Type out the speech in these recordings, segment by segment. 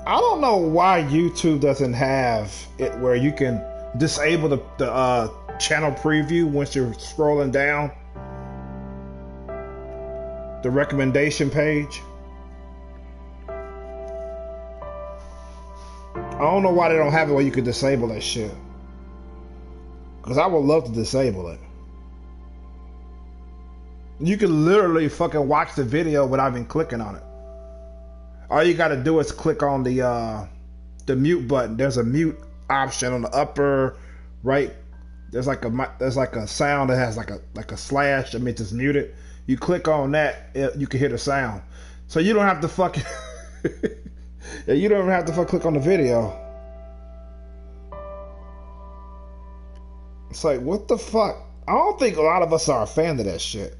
I don't know why YouTube doesn't have it where you can disable the channel preview once you're scrolling down the recommendation page. I don't know why they don't have it where you can disable that shit. Because I would love to disable it. You can literally fucking watch the video without even clicking on it. All you gotta do is click on the mute button. There's a mute option on the upper right. There's like a sound that has like a slash that means it's muted. You click on that, you can hear the sound. So you don't have to fucking yeah, you don't even have to fucking click on the video. It's like, what the fuck? I don't think a lot of us are a fan of that shit.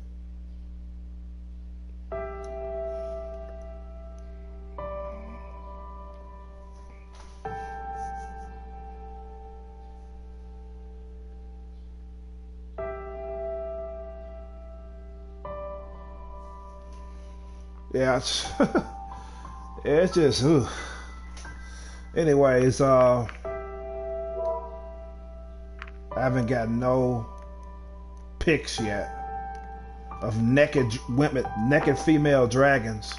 Yeah, it's just, ugh. Anyways, I haven't got no pics yet of naked women, naked female dragons.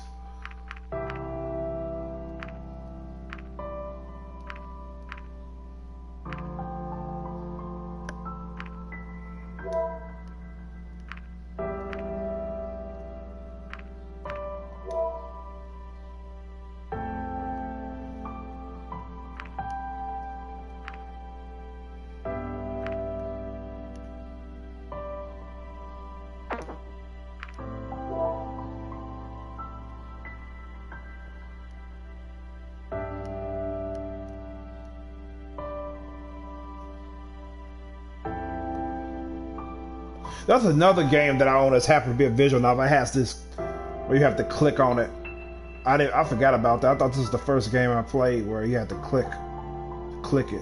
That's another game that I own that's happened to be a visual novel. It has this where you have to click on it. I forgot about that. I thought this was the first game I played where you had to click it.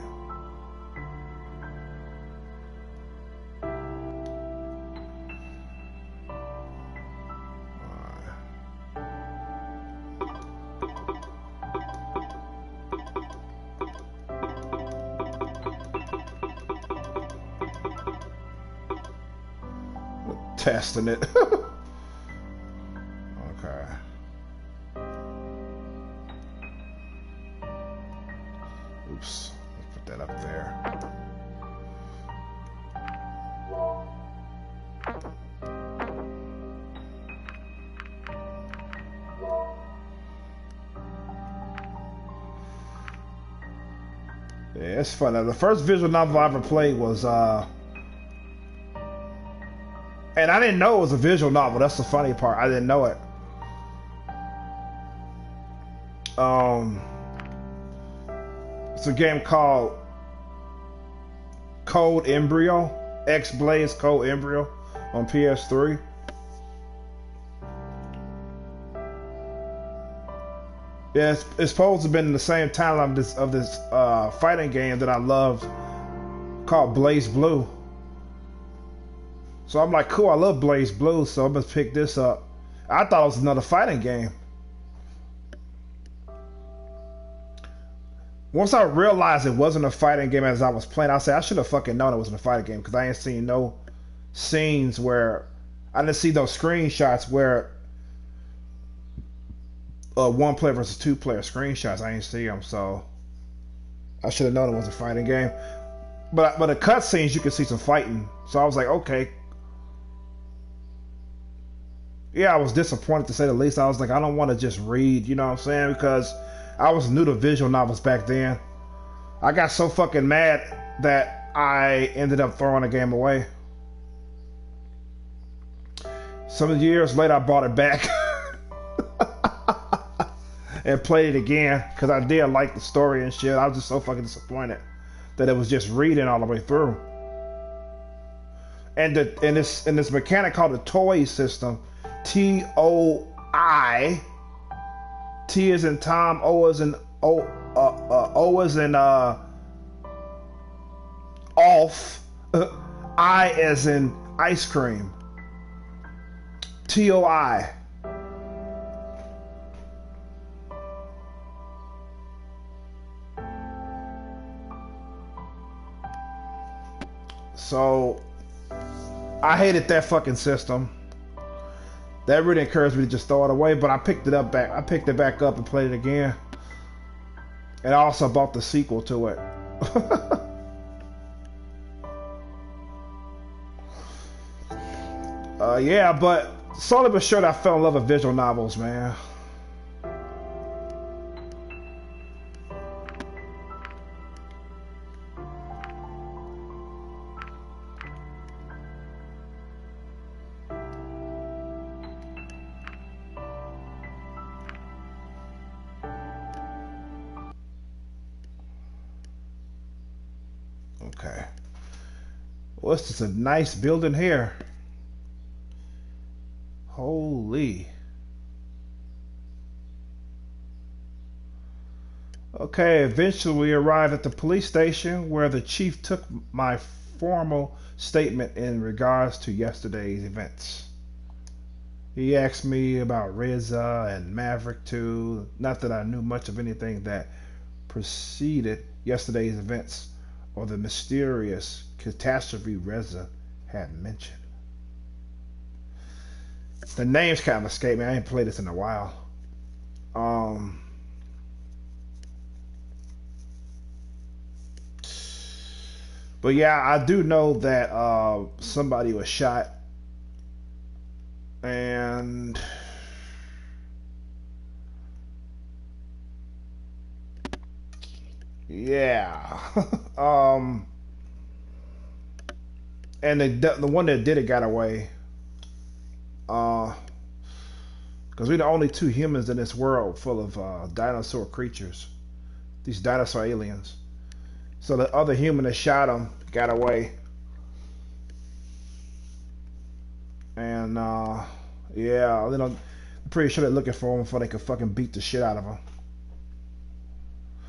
Testing it. Okay. Oops. Let's put that up there. Yeah, it's fun. The first visual novel I ever played was and I didn't know it was a visual novel. That's the funny part. I didn't know it. It's a game called Code Embryo. X-Blaze Code Embryo on PS3. Yeah, it's supposed to have been the same title of this fighting game that I loved called Blaze Blue. So I'm like, cool, I love Blaze Blue, so I'm gonna pick this up. I thought it was another fighting game. Once I realized it wasn't a fighting game as I was playing, I said I should have fucking known it wasn't a fighting game because I ain't seen no scenes where I didn't see those screenshots where one player versus two player screenshots. I ain't see them, so I should have known it was a fighting game. But the cutscenes you could see some fighting, so I was like, okay. Yeah, I was disappointed to say the least. I was like, I don't want to just read, you know what I'm saying? Because I was new to visual novels back then. I got so fucking mad that I ended up throwing the game away. Some years later, I bought it back and played it again because I did like the story and shit. I was just so fucking disappointed that it was just reading all the way through. And this mechanic called the toy system. TOI. T is in Tom, O is in O is in off, I as in ice cream. TOI. So I hated that fucking system. That really encouraged me to just throw it away, but I picked it back up and played it again. And I also bought the sequel to it. Yeah, but slowly but surely I fell in love with visual novels, man. Okay. Well, this is a nice building here. Holy. Okay, eventually we arrived at the police station where the chief took my formal statement in regards to yesterday's events. He asked me about Reza and Maverick too. Not that I knew much of anything that preceded yesterday's events or the mysterious catastrophe Reza had mentioned. The names kind of escape me. I ain't played this in a while. But yeah, I do know that somebody was shot, and yeah, and the one that did it got away. Because we're the only two humans in this world full of dinosaur creatures, these dinosaur aliens. So the other human that shot him got away, and yeah, I'm pretty sure they're looking for him before they can fucking beat the shit out of him.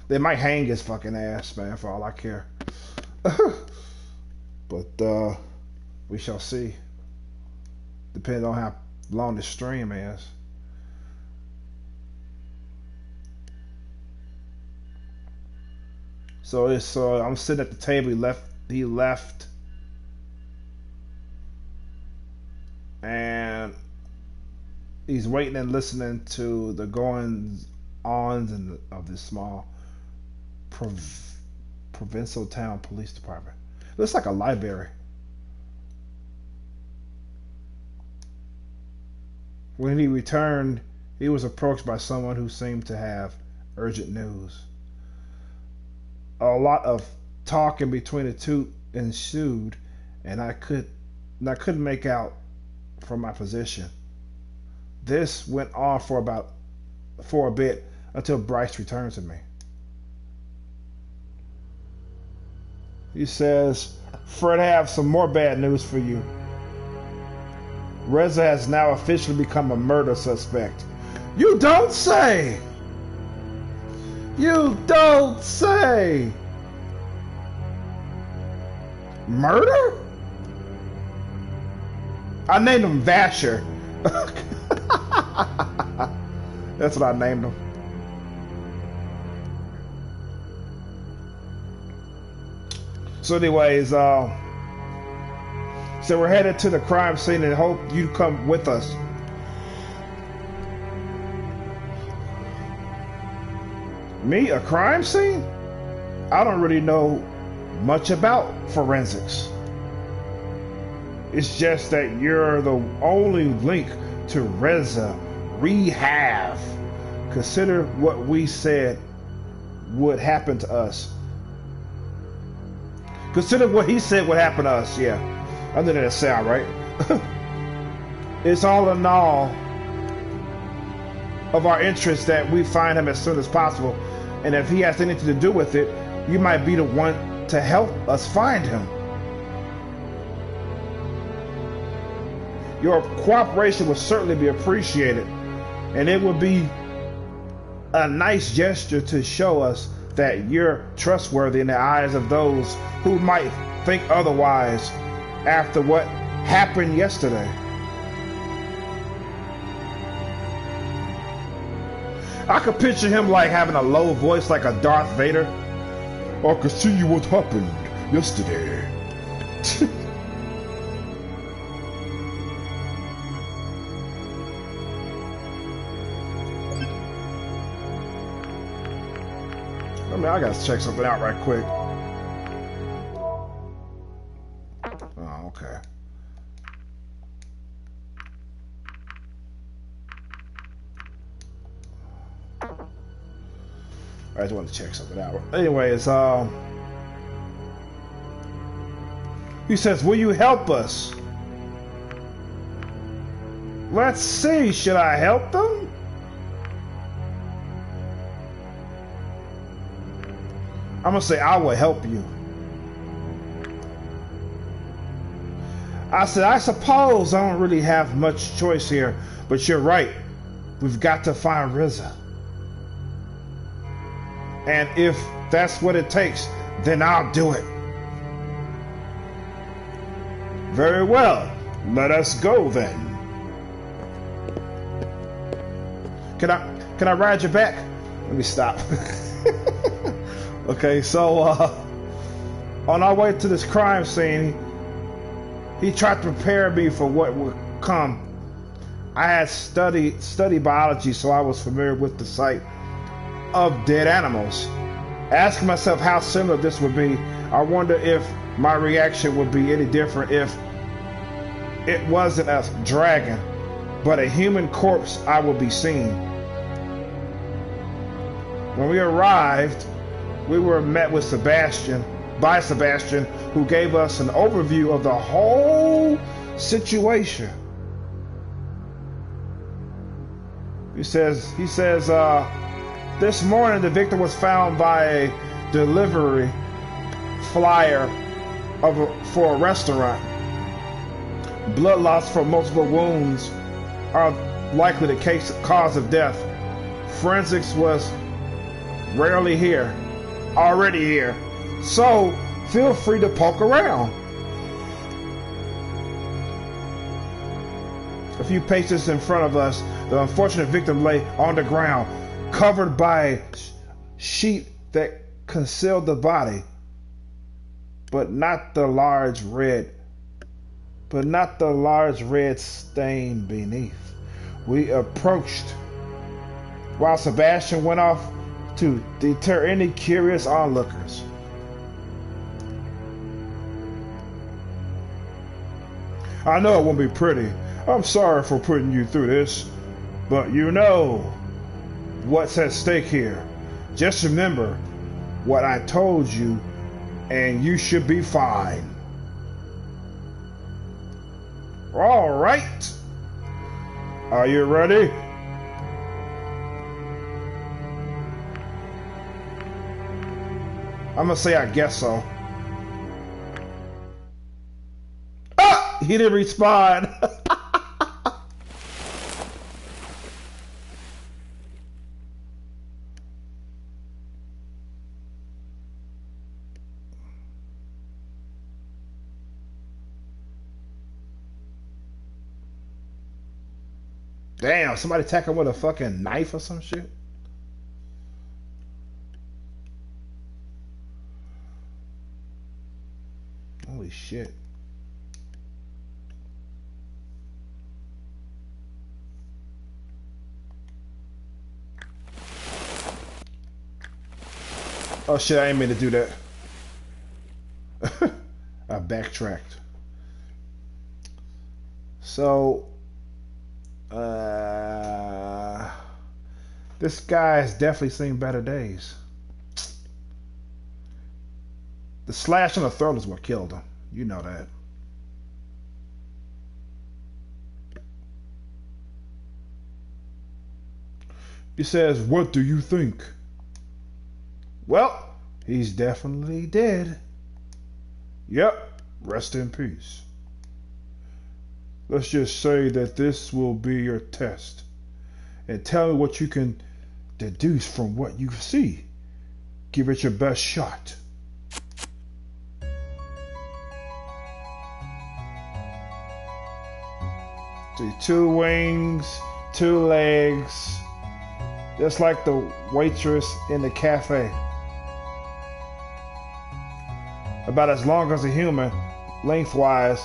They might hang his fucking ass, man, for all I care. But we shall see. Depending on how long the stream is. So I'm sitting at the table. He left, and he's waiting and listening to the goings ons of this small provincial town police department. Looks like a library. When he returned, he was approached by someone who seemed to have urgent news. A lot of talking between the two ensued, and I couldn't make out from my position. This went on for a bit until Bryce returned to me. He says, "Fred, I have some more bad news for you. Reza has now officially become a murder suspect." You don't say! You don't say! Murder? I named him Vasher. That's what I named him. So anyways, so we're headed to the crime scene and hope you come with us. Me, a crime scene? I don't really know much about forensics. It's just that you're the only link to Reza we have. Consider what we said would happen to us. Consider what he said would happen to us, yeah. I think that sound right. It's all in all of our interest that we find him as soon as possible. And if he has anything to do with it, you might be the one to help us find him. Your cooperation would certainly be appreciated, and it would be a nice gesture to show us that you're trustworthy in the eyes of those who might think otherwise after what happened yesterday. I could picture him like having a low voice like a Darth Vader. "I could see what happened yesterday. I mean, I gotta check something out right quick. Oh, okay. I just want to check something out. Anyways, he says, "Will you help us?" Let's see. Should I help them? I'm gonna say I will help you. I said, I suppose I don't really have much choice here, but you're right. We've got to find Rizza. And if that's what it takes, then I'll do it. Very well. Let us go then. Can I ride your back? Let me stop. Okay, so on our way to this crime scene, he tried to prepare me for what would come. I had studied biology, so I was familiar with the sight of dead animals. Asking myself how similar this would be, I wonder if my reaction would be any different if it wasn't a dragon, but a human corpse I would be seeing. When we arrived, we were met with Sebastian, who gave us an overview of the whole situation. He says, this morning the victim was found by a delivery flyer for a restaurant. Blood loss from multiple wounds are likely the cause of death. Forensics was already here, so feel free to poke around. A few paces in front of us, the unfortunate victim lay on the ground, covered by a sheet that concealed the body, but not the large red stain beneath. We approached while Sebastian went off to deter any curious onlookers. I know it won't be pretty. I'm sorry for putting you through this, but you know what's at stake here. Just remember what I told you, and you should be fine. All right. Are you ready? I'm gonna say I guess so. Ah! He didn't respond. Damn, somebody attack him with a fucking knife or some shit? Holy shit. Oh shit, I didn't mean to do that. I backtracked. So, this guy has definitely seen better days. The slash on the throat is what killed him. You know that. He says, "What do you think?" Well, he's definitely dead. Yep, rest in peace. Let's just say that this will be your test. And tell me what you can deduce from what you see. Give it your best shot. See, 2 wings, 2 legs. Just like the waitress in the cafe. About as long as a human, lengthwise,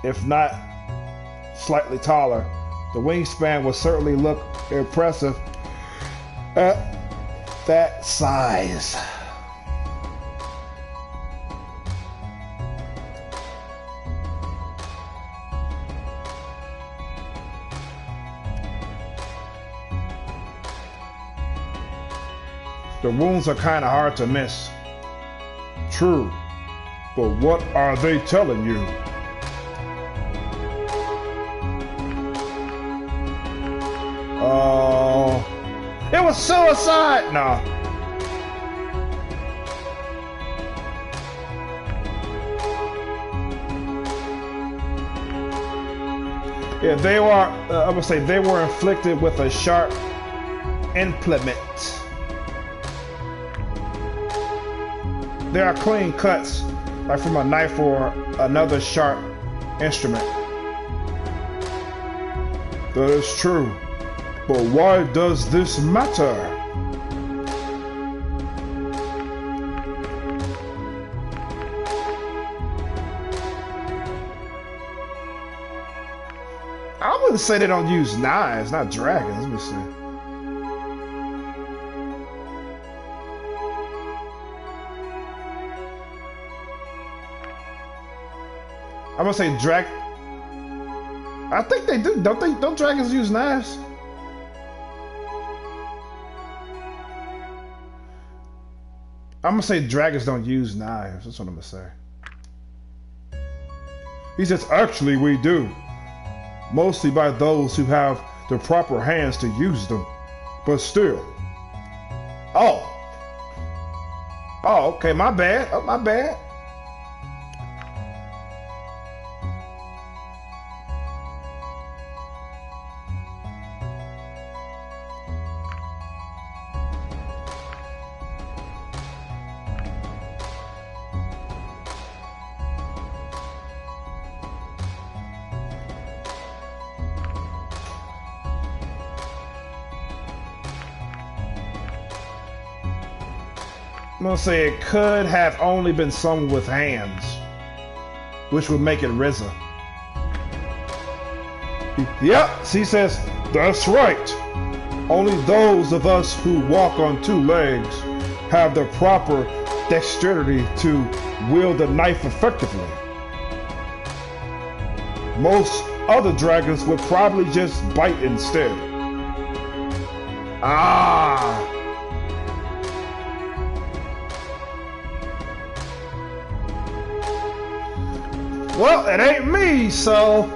if not slightly taller. The wingspan would certainly look impressive at that size. The wounds are kind of hard to miss. True, but what are they telling you? Oh, it was suicide! No. Yeah, they were, I would say they were inflicted with a sharp implement. There are clean cuts, like from a knife or another sharp instrument. That is true. But why does this matter? I wouldn't say they don't use knives, not dragons. Let me see. I'm gonna say I think they do. Don't dragons use knives? I'm gonna say dragons don't use knives. That's what I'm gonna say. He says, actually we do. Mostly by those who have the proper hands to use them. But still. Oh. Oh, okay, my bad. Oh, my bad. I'm gonna say it could have only been someone with hands, which would make it RZA. Yep, he says, that's right. Only those of us who walk on two legs have the proper dexterity to wield a knife effectively. Most other dragons would probably just bite instead. Ah! Well, it ain't me, so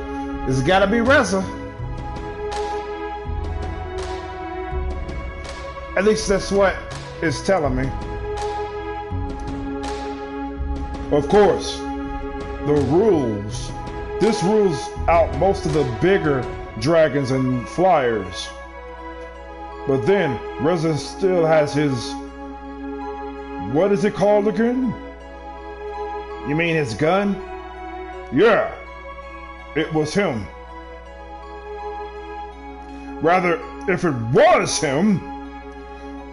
it's gotta be RZA. At least that's what it's telling me. Of course, the rules. This rules out most of the bigger dragons and flyers. But then, RZA still has his... What is it called again? You mean his gun? Yeah, it was him. Rather, if it was him,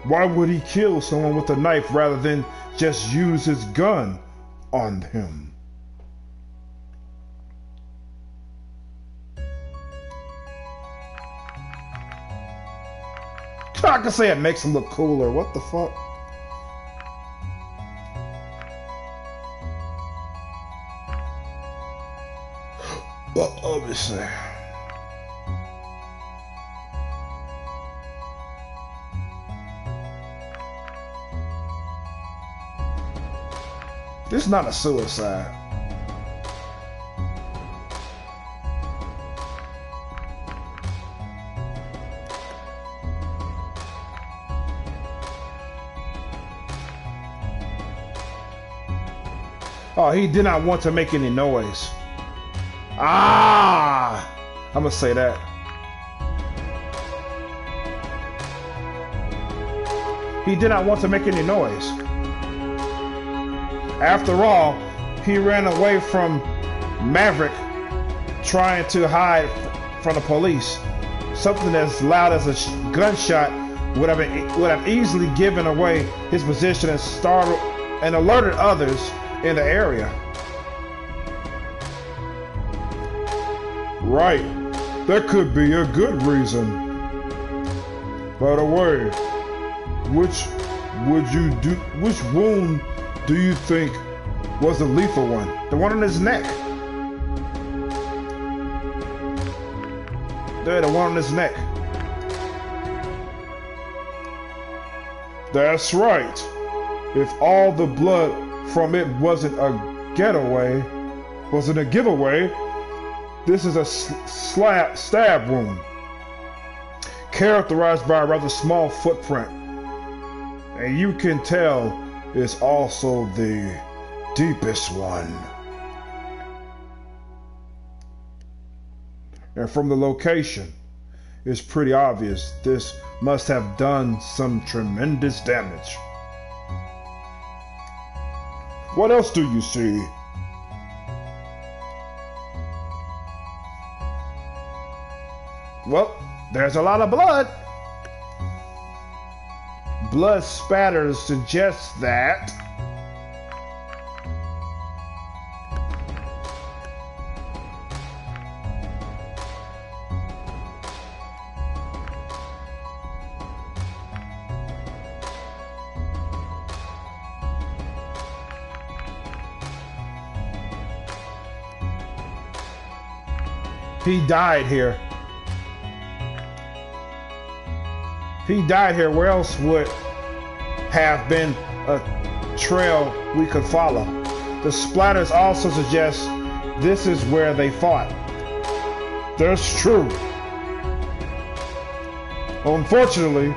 why would he kill someone with a knife rather than just use his gun on him? I can say it makes him look cooler. What the fuck? Well, obviously. This is not a suicide. Oh, he did not want to make any noise. Ah! I'm gonna say that. He did not want to make any noise. After all, he ran away from Maverick trying to hide from the police. Something as loud as a gunshot would have easily given away his position and startled and alerted others in the area. Right. That could be a good reason. By the way, which wound do you think was the lethal one? The one on his neck. There, the one on his neck. That's right. If all the blood from it wasn't a giveaway, this is a stab wound, characterized by a rather small footprint. And you can tell it's also the deepest one. And from the location, it's pretty obvious this must have done some tremendous damage. What else do you see? Well, there's a lot of blood. Blood spatters suggest that he died here. He died here. Where else would have been a trail we could follow? The splatters also suggest this is where they fought. That's true. Unfortunately,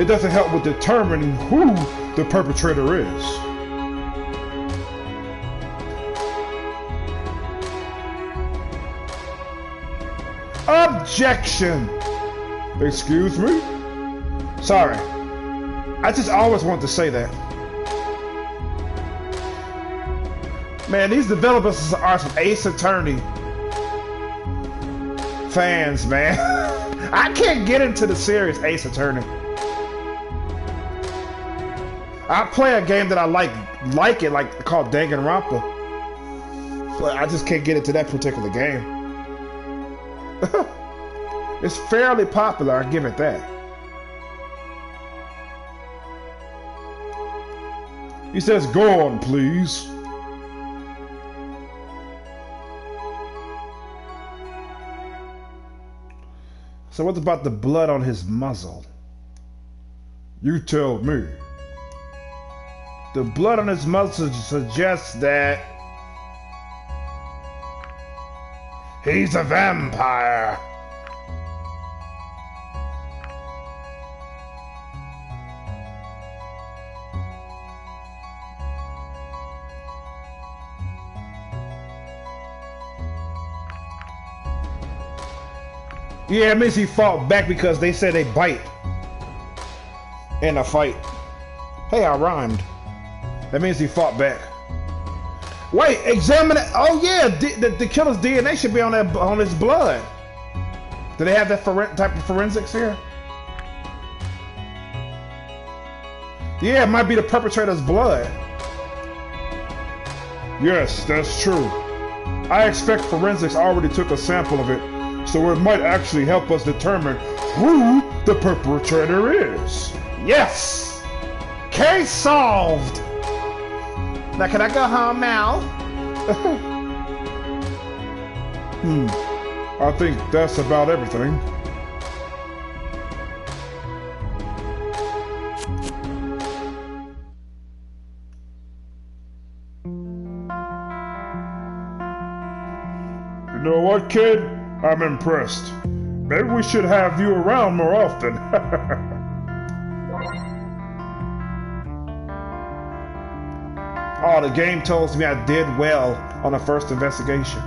it doesn't help with determining who the perpetrator is. Objection! Excuse me? Sorry. I just always wanted to say that. Man, these developers are some Ace Attorney fans, man. I can't get into the series Ace Attorney. I play a game that I like called Danganronpa, but I just can't get into that particular game. It's fairly popular, I give it that. He says, "Go on, please." So what about the blood on his muzzle? You tell me. The blood on his muzzle suggests that he's a vampire. Yeah, it means he fought back because they said they bite in a fight. Hey, I rhymed. That means he fought back. Wait, examine it. Oh yeah, the killer's DNA should be on his blood. Do they have that type of forensics here? Yeah, it might be the perpetrator's blood. Yes, that's true. I expect forensics already took a sample of it, so it might actually help us determine who the perpetrator is. Yes! Case solved! Now can I go home now? I think that's about everything. You know what, kid? I'm impressed. Maybe we should have you around more often. Oh, the game tells me I did well on the first investigation.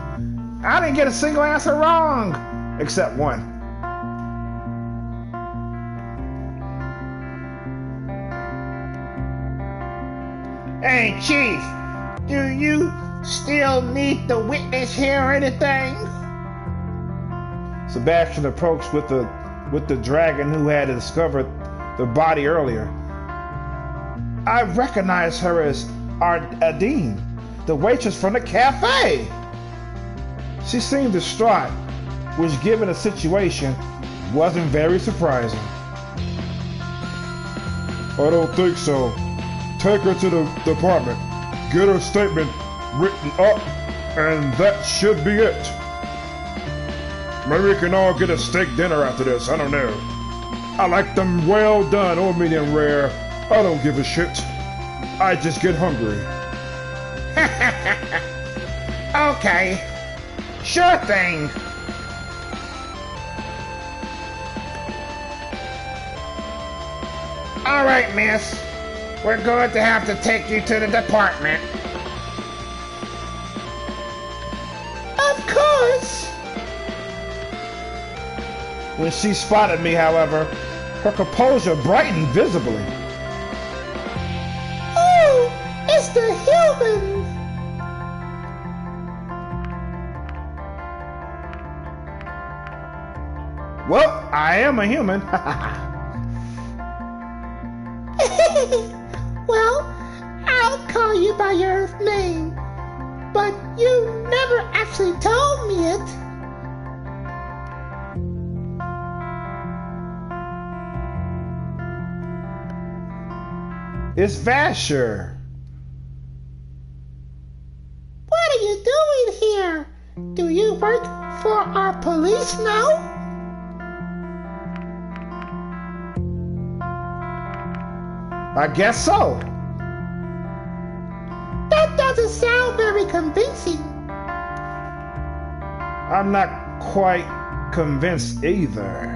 I didn't get a single answer wrong, except one. Hey, Chief, do you still need the witness here or anything? Sebastian approached with the dragon who had discovered the body earlier. I recognize her as Adine. the waitress from the cafe. She seemed distraught, which given the situation wasn't very surprising. I don't think so. Take her to the department, get her statement written up, and that should be it. Maybe we can all get a steak dinner after this, I don't know. I like them well done or medium rare. I don't give a shit. I just get hungry. Okay, sure thing. All right, miss. We're going to have to take you to the department. Of course. When she spotted me, however, her composure brightened visibly. Oh, it's the human. Well, I am a human. Well, I'll call you by your name, but you never actually told me it. It's Vasher. What are you doing here? Do you work for our police now? I guess so. That doesn't sound very convincing. I'm not quite convinced either.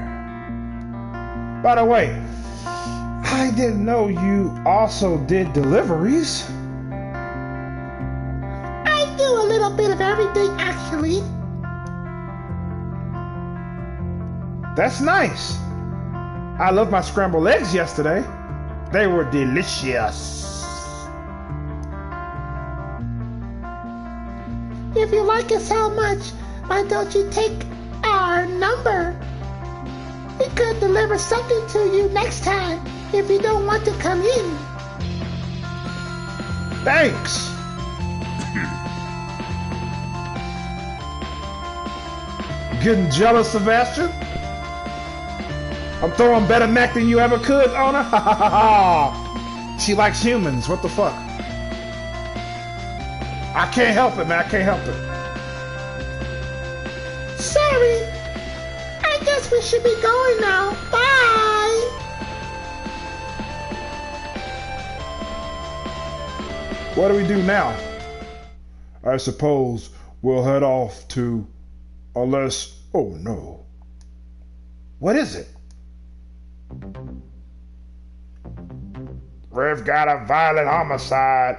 By the way, I didn't know you also did deliveries. I do a little bit of everything, actually. That's nice. I loved my scrambled eggs yesterday. They were delicious. If you like it so much, why don't you take our number? We could deliver something to you next time if you don't want to come in. Thanks. Getting jealous, Sebastian? I'm throwing better Mac than you ever could on her? Ha ha ha ha! She likes humans, what the fuck? I can't help it, man, I can't help it. Sorry. I guess we should be going now. Bye! What do we do now? I suppose we'll head off to... unless... oh no. What is it? We've got a violent homicide,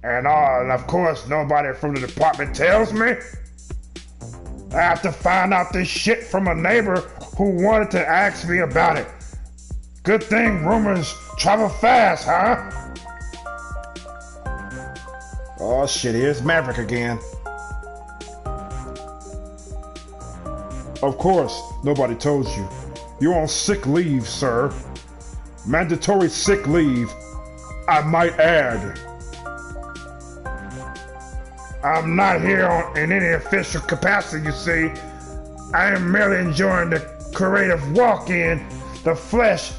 and of course nobody from the department tells me. I have to find out this shit from a neighbor who wanted to ask me about it. Good thing rumors travel fast, huh? Oh shit, here's Maverick again. Of course, nobody told you. You're on sick leave, sir. Mandatory sick leave, I might add. I'm not here in any official capacity, you see. I am merely enjoying the creative walk in. The flesh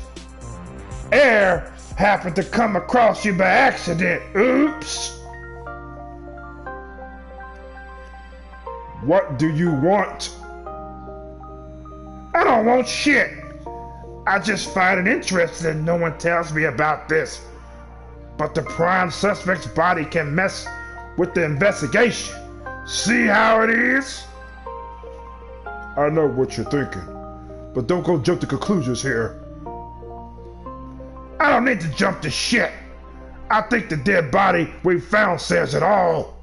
air happened to come across you by accident. Oops. What do you want? I don't want shit. I just find it interesting no one tells me about this. But the prime suspect's body can mess with the investigation. See how it is? I know what you're thinking, but don't go jump to conclusions here. I don't need to jump to shit. I think the dead body we found says it all.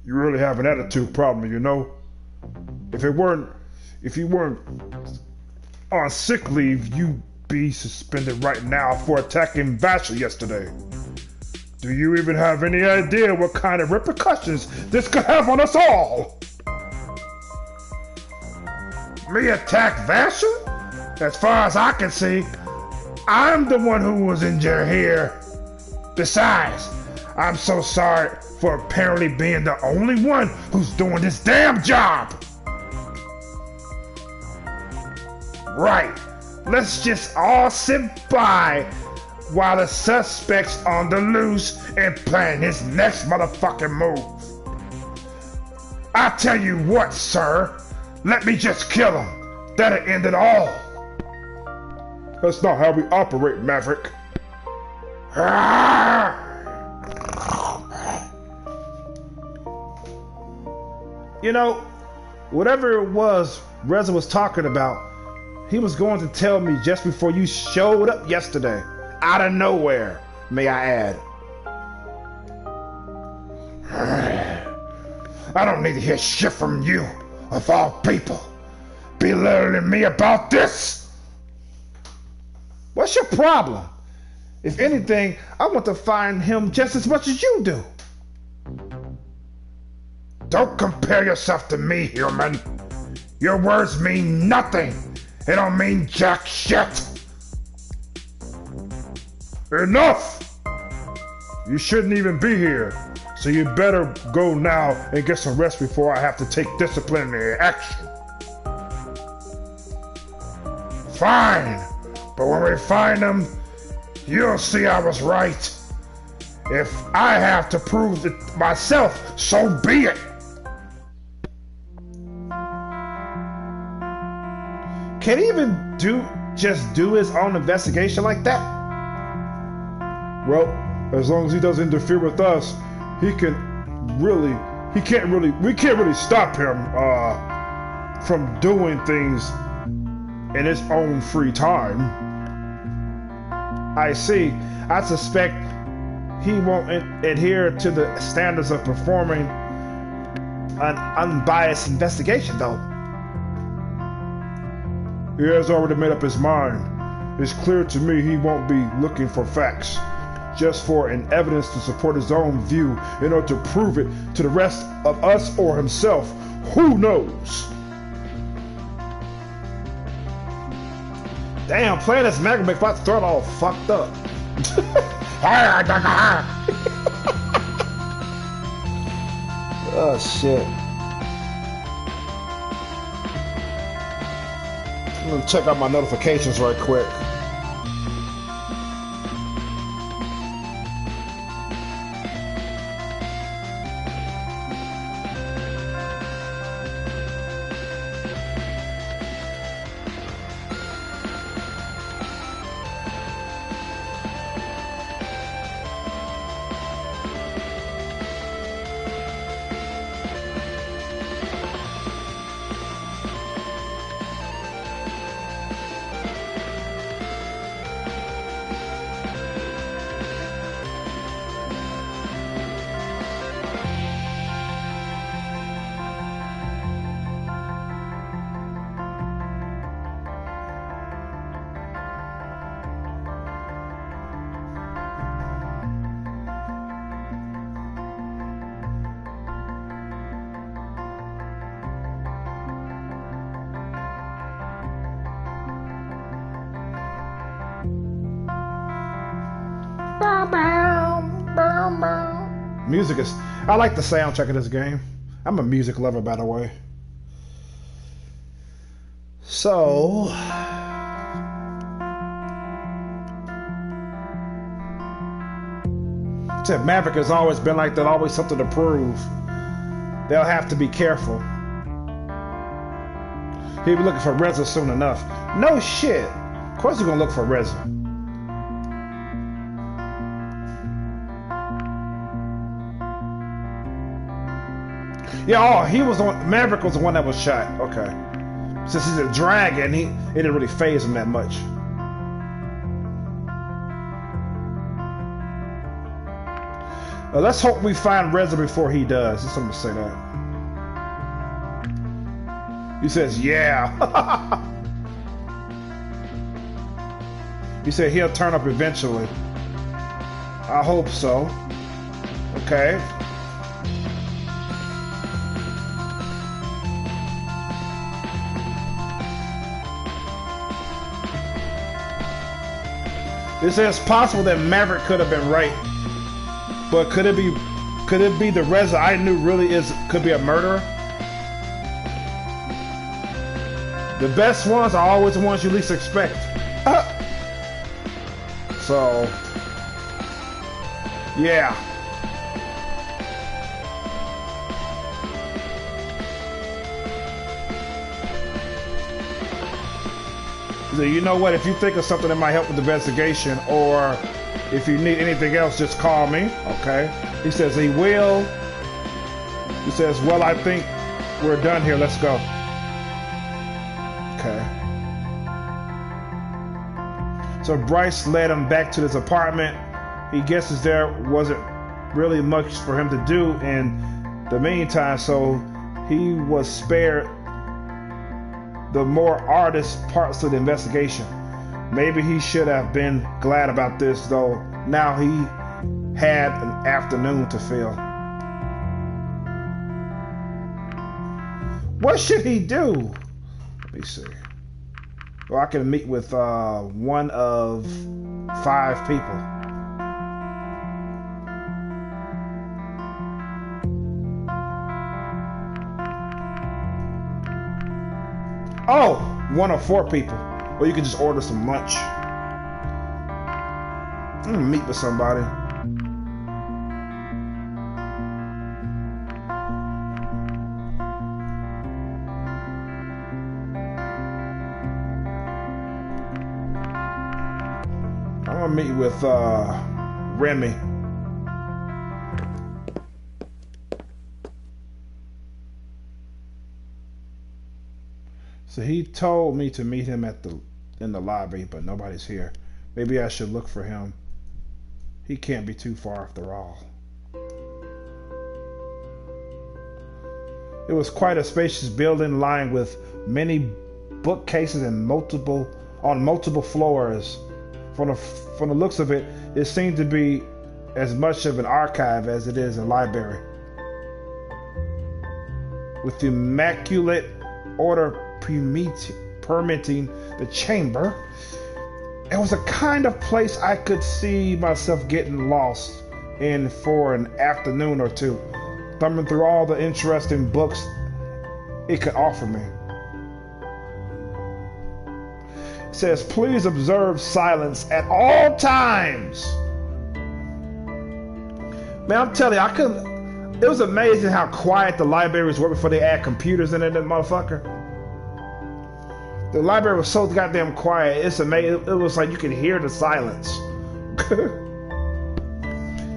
You really have an attitude problem, you know? If you weren't on sick leave, you'd be suspended right now for attacking Vasher yesterday. Do you even have any idea what kind of repercussions this could have on us all? Me attack Vasher? As far as I can see, I'm the one who was injured here. Besides, I'm so sorry for apparently being the only one who's doing this damn job. Right. Let's just all sit by while the suspect's on the loose and planning his next motherfucking move. I tell you what, sir. Let me just kill him. That'll end it all. That's not how we operate, Maverick. You know, whatever it was Reza was talking about, he was going to tell me just before you showed up yesterday. Out of nowhere, may I add. I don't need to hear shit from you, of all people, belittling me about this. What's your problem? If anything, I want to find him just as much as you do. Don't compare yourself to me, human. Your words mean nothing. They don't mean jack shit. Enough! You shouldn't even be here, so you better go now and get some rest before I have to take disciplinary action. Fine, but when we find him, you'll see I was right. If I have to prove it myself, so be it. Can he even just do his own investigation like that? Well, as long as he doesn't interfere with us, we can't really stop him from doing things in his own free time. I see. I suspect he won't adhere to the standards of performing an unbiased investigation, though. He has already made up his mind. It's clear to me he won't be looking for facts, just for an evidence to support his own view in order to prove it to the rest of us or himself. Who knows? Damn, playing this Mega makes my throat all fucked up. Oh shit. I'm gonna check out my notifications right quick. Music is... I like the soundtrack of this game. I'm a music lover, by the way. So... Said Maverick has always been like that, always something to prove. They'll have to be careful. He'll be looking for Reza soon enough. No shit. Of course he's gonna look for Reza. Yeah, oh, he was on. Maverick was the one that was shot. Okay. Since he's a dragon, it didn't really faze him that much. Let's hope we find Reza before he does. Just I'm gonna say that. He says, yeah. He said he'll turn up eventually. I hope so. Okay. It says it's possible that Maverick could have been right. But could it be the resident I knew really could be a murderer? The best ones are always the ones you least expect. So, yeah. So you know what? If you think of something that might help with the investigation, or if you need anything else, just call me. Okay. He says he will. He says, well, I think we're done here. Let's go. Okay. So Bryce led him back to his apartment. He guesses there wasn't really much for him to do in the meantime, so he was spared the more artist parts of the investigation. Maybe he should have been glad about this, though. Now he had an afternoon to fill. What should he do? Let me see. Well, I can meet with one of 5 people. Oh, one of 4 people. Or you can just order some lunch. I'm gonna meet with somebody. I'm gonna meet with Remy. So he told me to meet him in the lobby, but nobody's here. Maybe I should look for him. He can't be too far after all. It was quite a spacious building lined with many bookcases and multiple floors. From the looks of it, it seemed to be as much of an archive as it is a library. With immaculate order permitting the chamber, it was a kind of place I could see myself getting lost in for an afternoon or two, thumbing through all the interesting books it could offer me. It says, please observe silence at all times. Man, I'm telling you, it was amazing how quiet the libraries were before they add computers in it, that motherfucker. The library was so goddamn quiet. It's amazing. It was like you could hear the silence.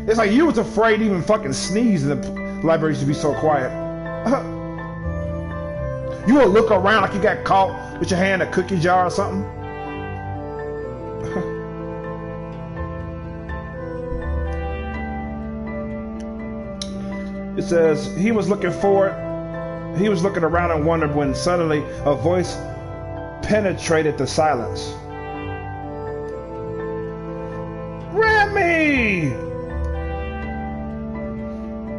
It's like you was afraid to even fucking sneeze in the library used to be so quiet. You would look around like you got caught with your hand in a cookie jar or something. It says he was looking around and wondered when suddenly a voice penetrated the silence. Remy!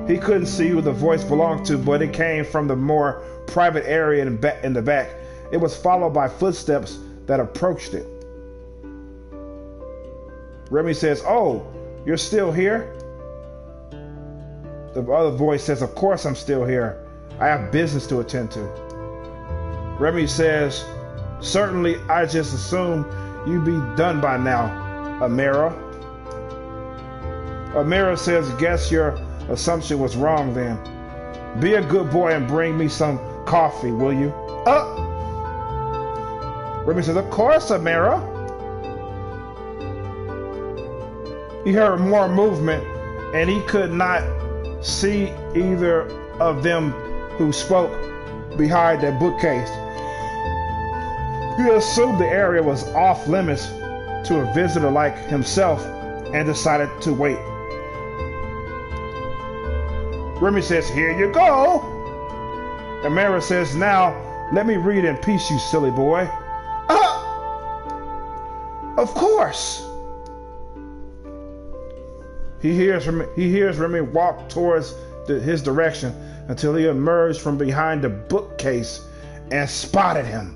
He couldn't see who the voice belonged to, but it came from the more private area in the back. It was followed by footsteps that approached it. Remy says, oh, you're still here? The other voice says, of course I'm still here. I have business to attend to. Remy says, certainly, I just assumed you'd be done by now, Amira. Amira says, guess your assumption was wrong then. Be a good boy and bring me some coffee, will you? Remy says, of course, Amira. He heard more movement, and he could not see either of them who spoke behind that bookcase. He assumed the area was off limits to a visitor like himself and decided to wait. Remy says, here you go. Amira says, now let me read in peace, you silly boy. Of course. He hears Remy walk towards his direction until he emerged from behind the bookcase and spotted him.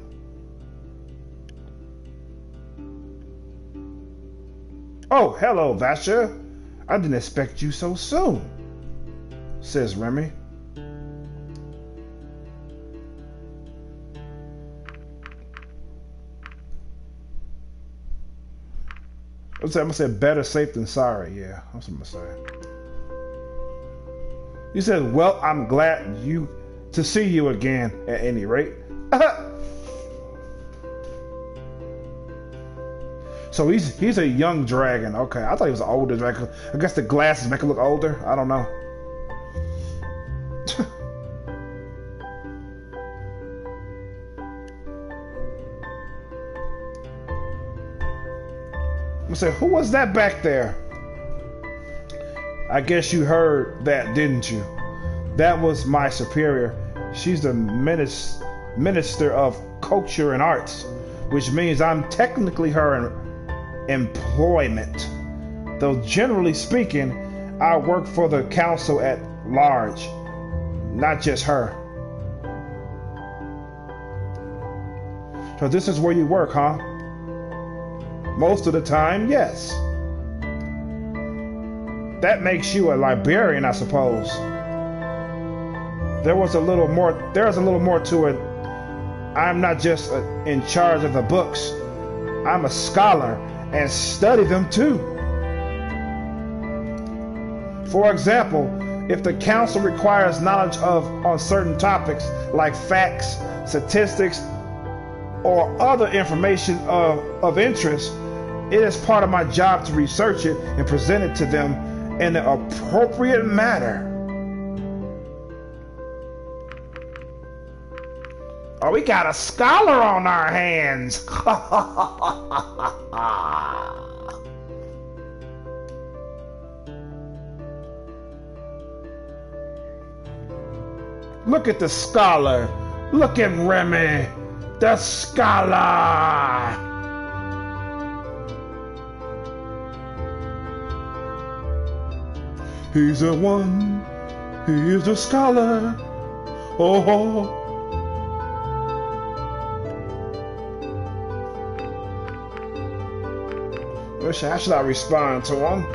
Oh, hello, Vasha. I didn't expect you so soon, says Remy. I'm gonna say better safe than sorry. Yeah, that's what I'm gonna say. He said, well, I'm glad to see you again at any rate. So he's a young dragon. Okay, I thought he was an older dragon. I guess the glasses make him look older. I don't know. I'm gonna say, who was that back there? I guess you heard that, didn't you? That was my superior. She's the minister of culture and arts, which means I'm technically her employment. Though generally speaking, I work for the council at large, not just her. So this is where you work, huh? Most of the time, yes. That makes you a librarian, I suppose. There's a little more to it. I'm not just in charge of the books. I'm a scholar and study them too. For example, if the council requires knowledge on certain topics like facts, statistics, or other information of interest, it is part of my job to research it and present it to them in the appropriate manner. Oh, we got a scholar on our hands. Look at the scholar. Look at Remy, the scholar. He's the one. He is the scholar. Oh. How should I respond to him?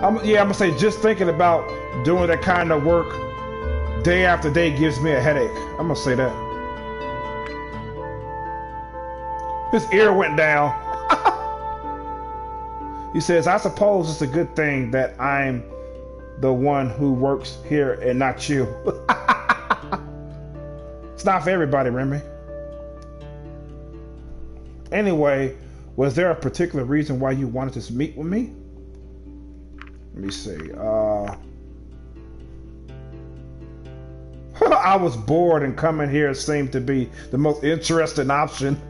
I'm gonna say just thinking about doing that kind of work day after day gives me a headache. I'm gonna say that. His ear went down. He says, I suppose it's a good thing that I'm the one who works here and not you. It's not for everybody, Remy. Anyway, was there a particular reason why you wanted to meet with me? Let me see. I was bored and coming here seemed to be the most interesting option.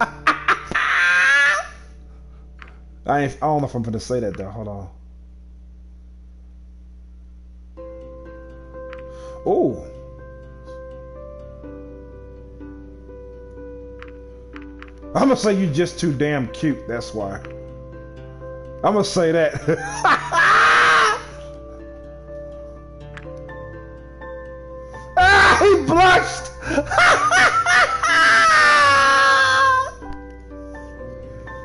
I don't know if I'm going to say that though. Hold on. Oh. I'm going to say you're just too damn cute. That's why. I'm going to say that. Ah, he blushed.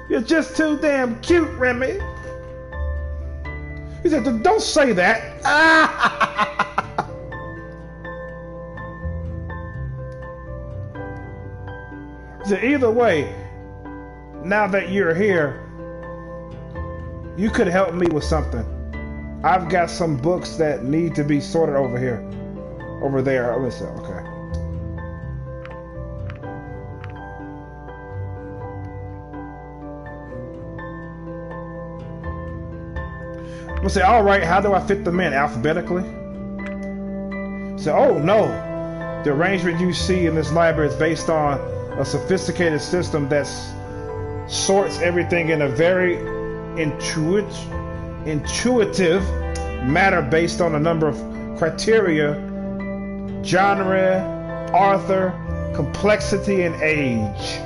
You're just too damn cute, Remy. He said, don't say that. He said, either way, now that you're here, you could help me with something. I've got some books that need to be sorted over here. Over there. Let me see. Okay. I'm gonna say, all right, how do I fit them in? Alphabetically? So, oh no. The arrangement you see in this library is based on a sophisticated system that sorts everything in a very intuitive manner based on a number of criteria: genre, author, complexity, and age.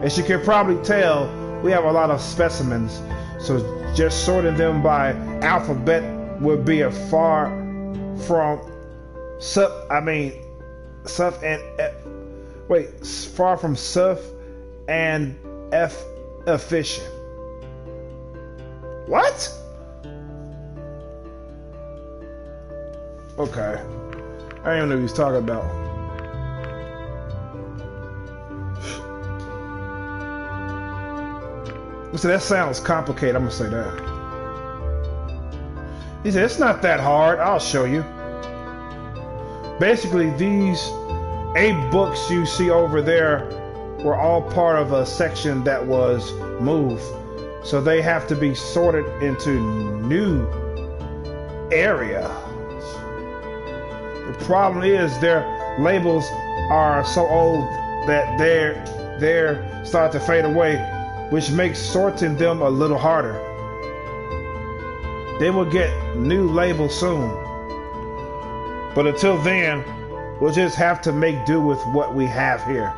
As you can probably tell, we have a lot of specimens, so just sorting them by alphabet would be a far from far from suff and efficient. What? Okay. I didn't even know what he was talking about. So that sounds complicated. I'm gonna say that. He said, it's not that hard. I'll show you. Basically, these 8 books you see over there were all part of a section that was moved. So they have to be sorted into new areas. The problem is their labels are so old that they're start to fade away, which makes sorting them a little harder. They will get new labels soon. But until then, we'll just have to make do with what we have here.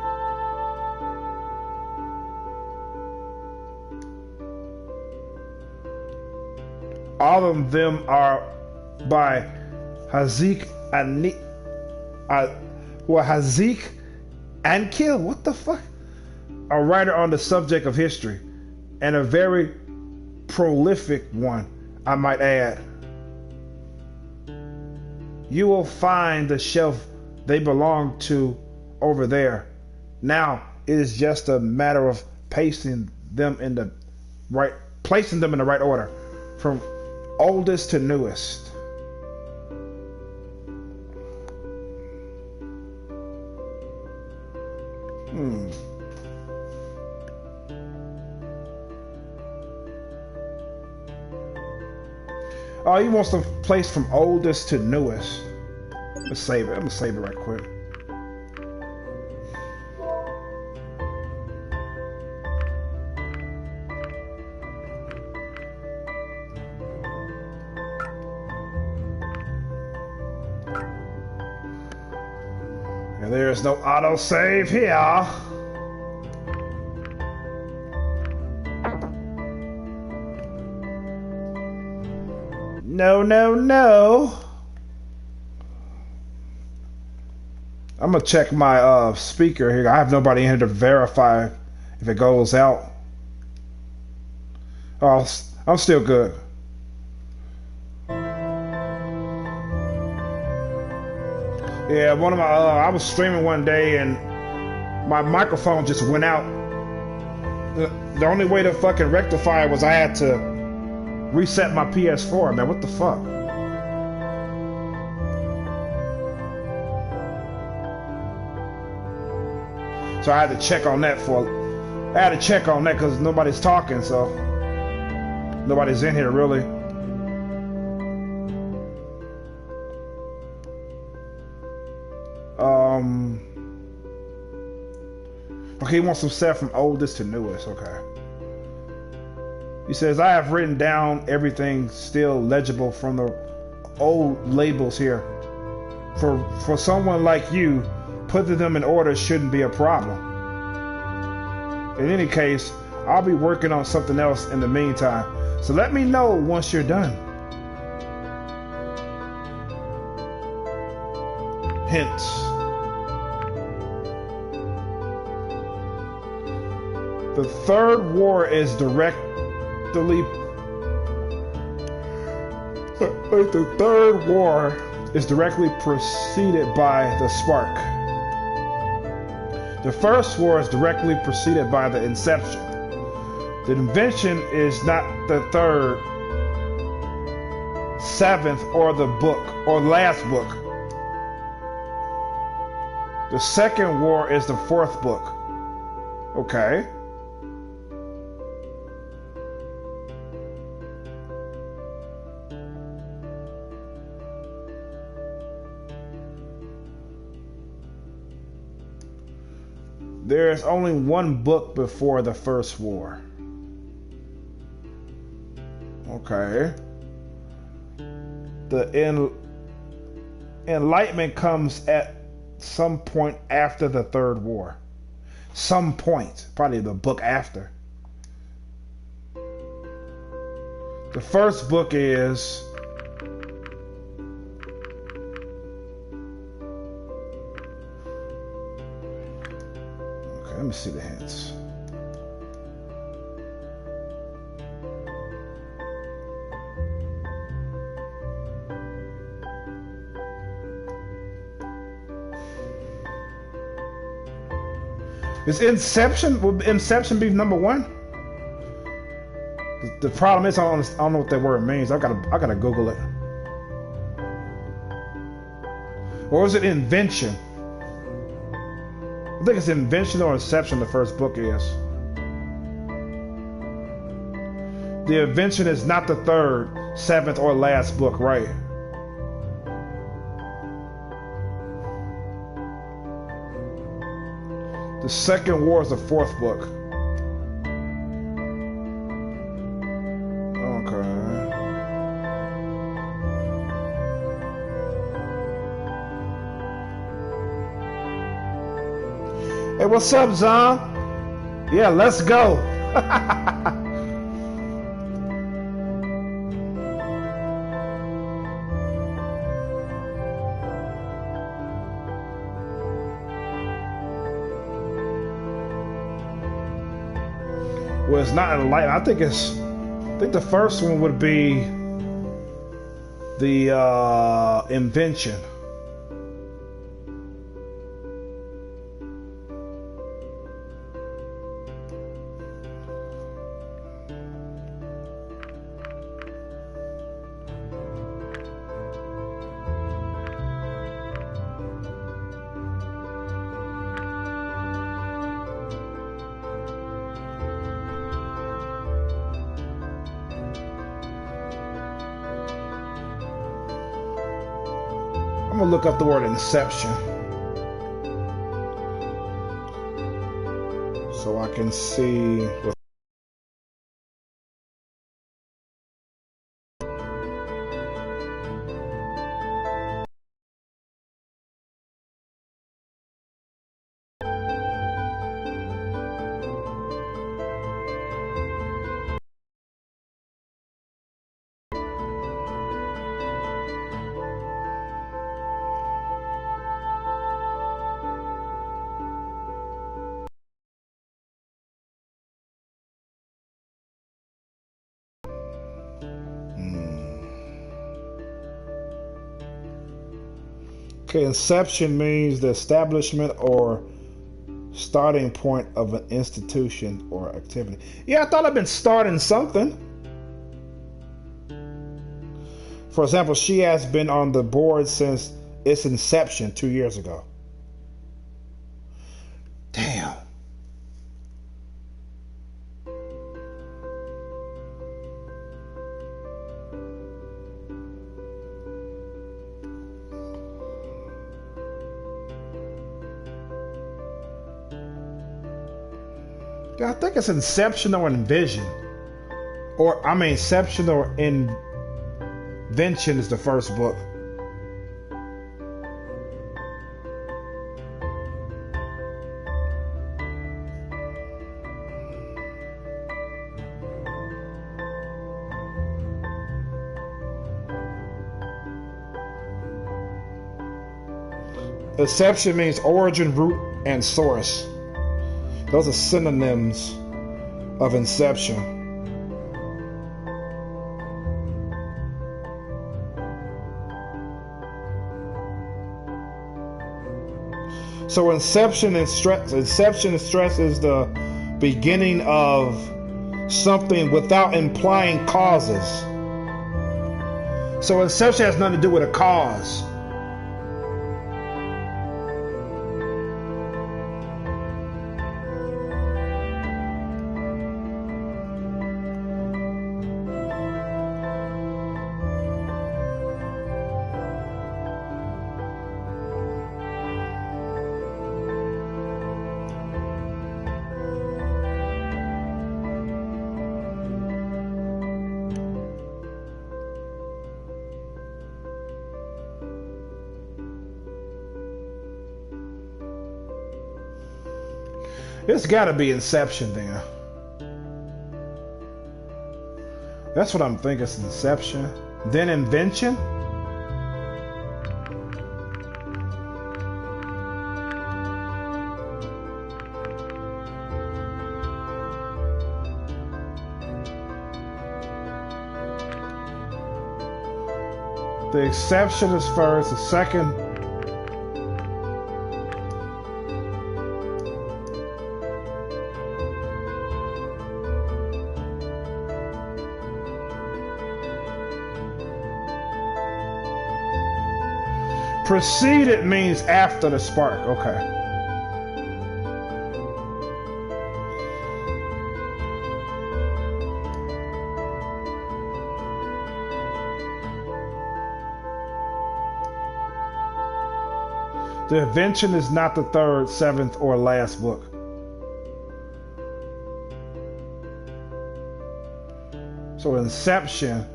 All of them are by Hazik Ankil. What the fuck? A writer on the subject of history, and a very prolific one, I might add. You will find the shelf they belong to over there. Now it is just a matter of placing them in the right order, from oldest to newest. Oh, he wants them placed from oldest to newest. Let's save it. I'm gonna save it right quick. And there's no autosave here. No, no, no. I'm gonna check my speaker here. I have nobody in here to verify if it goes out. Oh, I'm still good. Yeah, one of my I was streaming one day and my microphone just went out. The only way to fucking rectify it was I had to reset my PS4, man. What the fuck? So I had to check on that because nobody's talking, so nobody's in here really. Okay, he wants some set from oldest to newest. Okay. He says, I have written down everything still legible from the old labels here. For someone like you, putting them in order shouldn't be a problem. In any case, I'll be working on something else in the meantime. So let me know once you're done. Hints. The Third War is The Third War is directly preceded by the Spark. The First War is directly preceded by the Inception. The invention is not the third, seventh, or the book, or last book. The Second War is the fourth book. Okay. There is only one book before the First War. Okay. The Enlightenment comes at some point after the Third War. Some point. Probably the book after. The first book is see the hints. Is Inception? Would Inception be number one? The problem is I don't know what that word means. I gotta Google it. Or is it Invention? I think it's Invention or Inception. The first book is. The Invention is not the third, seventh, or last book, right? The Second War is the fourth book. Okay. Hey, what's up, Zon? Yeah, let's go. Well, it's not enlightenment. I think the first one would be the Invention. I'm gonna look up the word Inception so I can see what. Okay, inception means the establishment or starting point of an institution or activity. Yeah, I thought I'd been starting something. For example, she has been on the board since its inception 2 years ago. Damn. I think it's Inception or Envision. Or, I mean, Inception or Invention is the first book. Inception means origin, root, and source. Those are synonyms of inception. So inception stresses the beginning of something without implying causes. So inception has nothing to do with a cause. It's got to be Inception then. That's what I'm thinking. It's Inception. Then Invention. The exception is first. The second. Preceded means after the spark. Okay. The invention is not the third, seventh, or last book. So inception.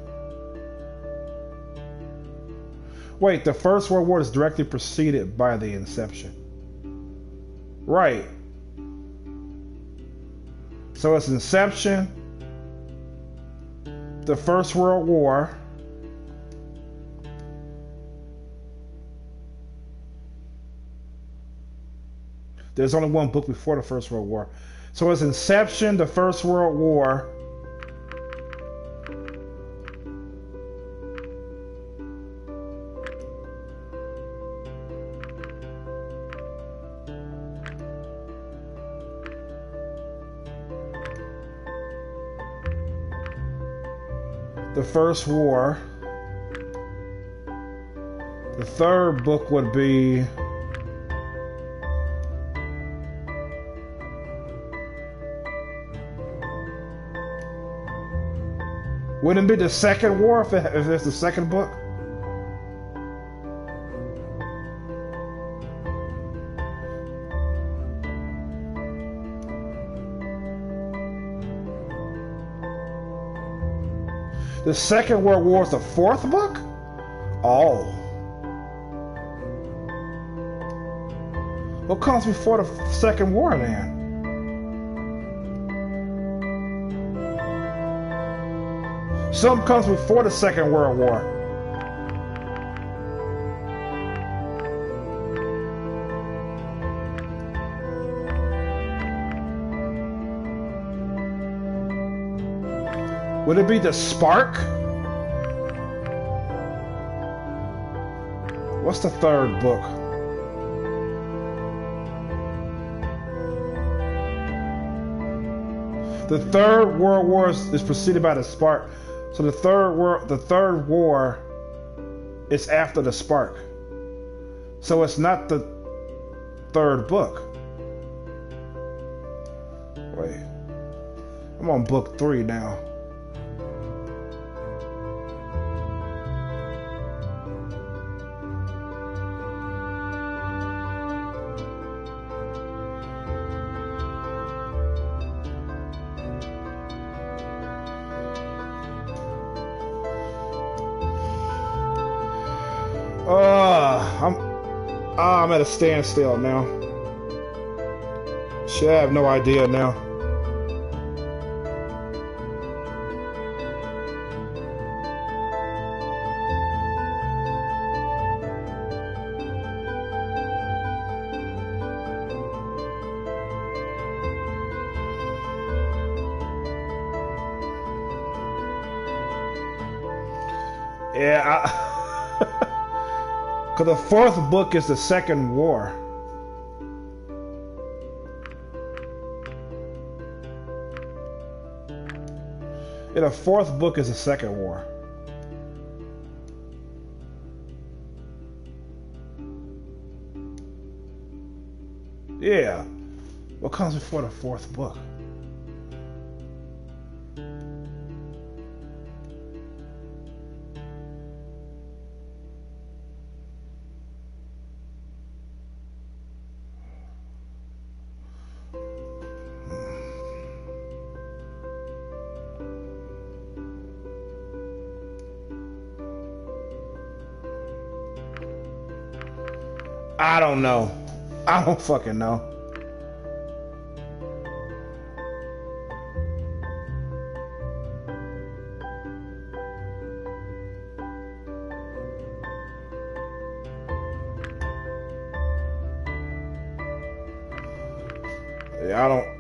Wait, the First World War is directly preceded by the inception. Right. So it's inception, the First World War, there's only one book before the First World War. So it's inception, the First World War, the First War. The third book would be wouldn't it be the Second War if it's the second book? The Second World War is the fourth book? Oh. What comes before the Second War then? Something comes before the Second World War. Would it be the spark? What's the third book? The Third World War is preceded by the spark. So the third war is after the spark. So it's not the third book. Wait. I'm on book 3 now. I'm at a standstill now. Shit, I have no idea now. Yeah, because the fourth book is the Second War. Yeah, the fourth book is the Second War. Yeah. What comes before the fourth book? I don't know. I don't fucking know. Yeah, I don't.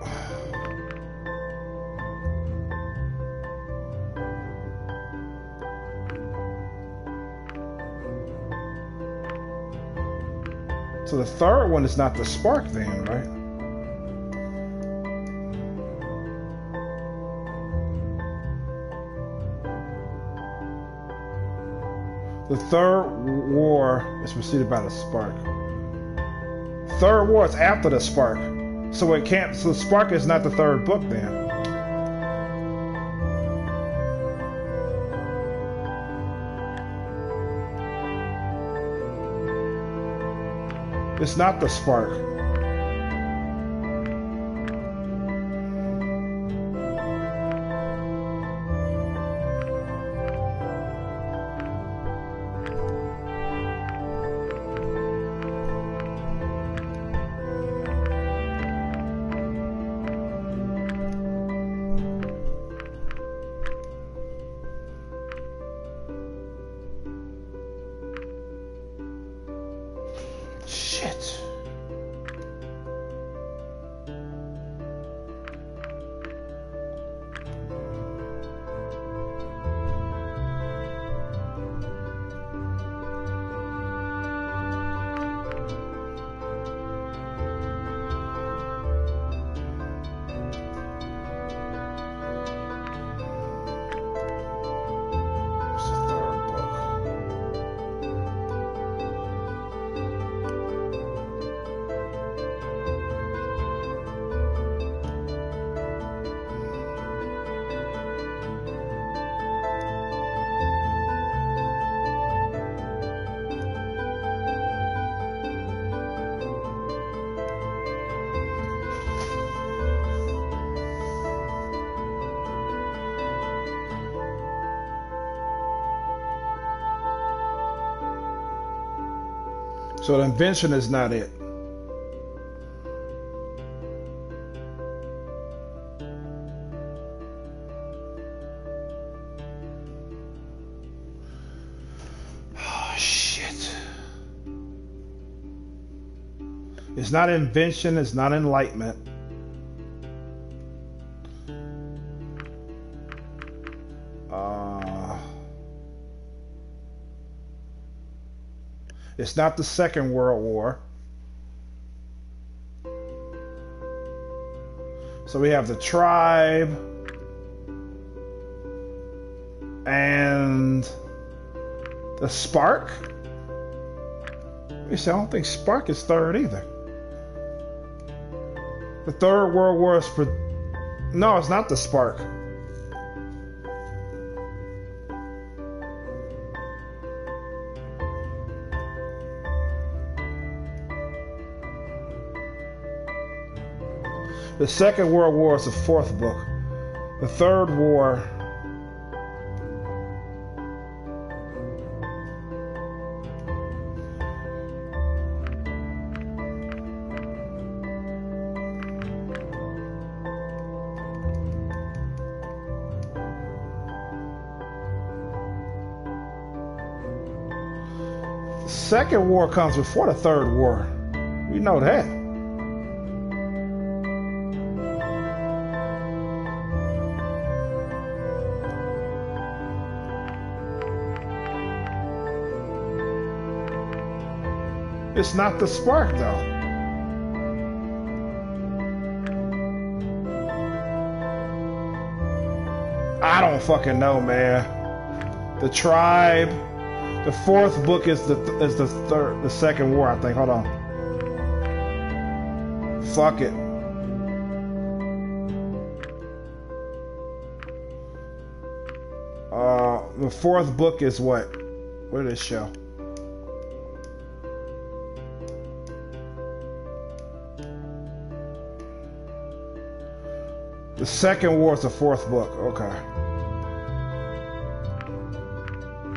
So the third one is not the spark then, right? The third war is preceded by the spark. Third war is after the spark. So it can't, so the spark is not the third book then. It's not the spark. Shit. What's the third book? So the invention is not it. Oh, shit. It's not invention, it's not enlightenment. It's not the Second World War. So we have the tribe and the spark. You see, I don't think spark is third either. The Third World War is for... No, it's not the spark. The Second World War is the fourth book. The Third War the Second War comes before the Third War. We know that. It's not the spark, though. I don't fucking know, man. The tribe. The fourth book is the second war, I think. Hold on. Fuck it. The fourth book is what? What did it show? The Second War is the fourth book. Okay.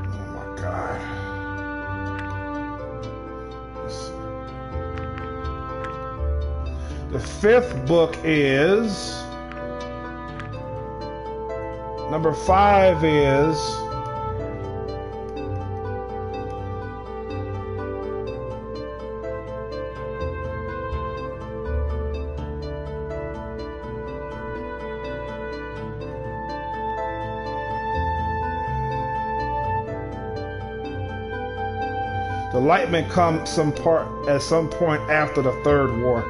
Oh my God. The fifth book is... Number 5 is... The Enlightenment come at some point after the Third War.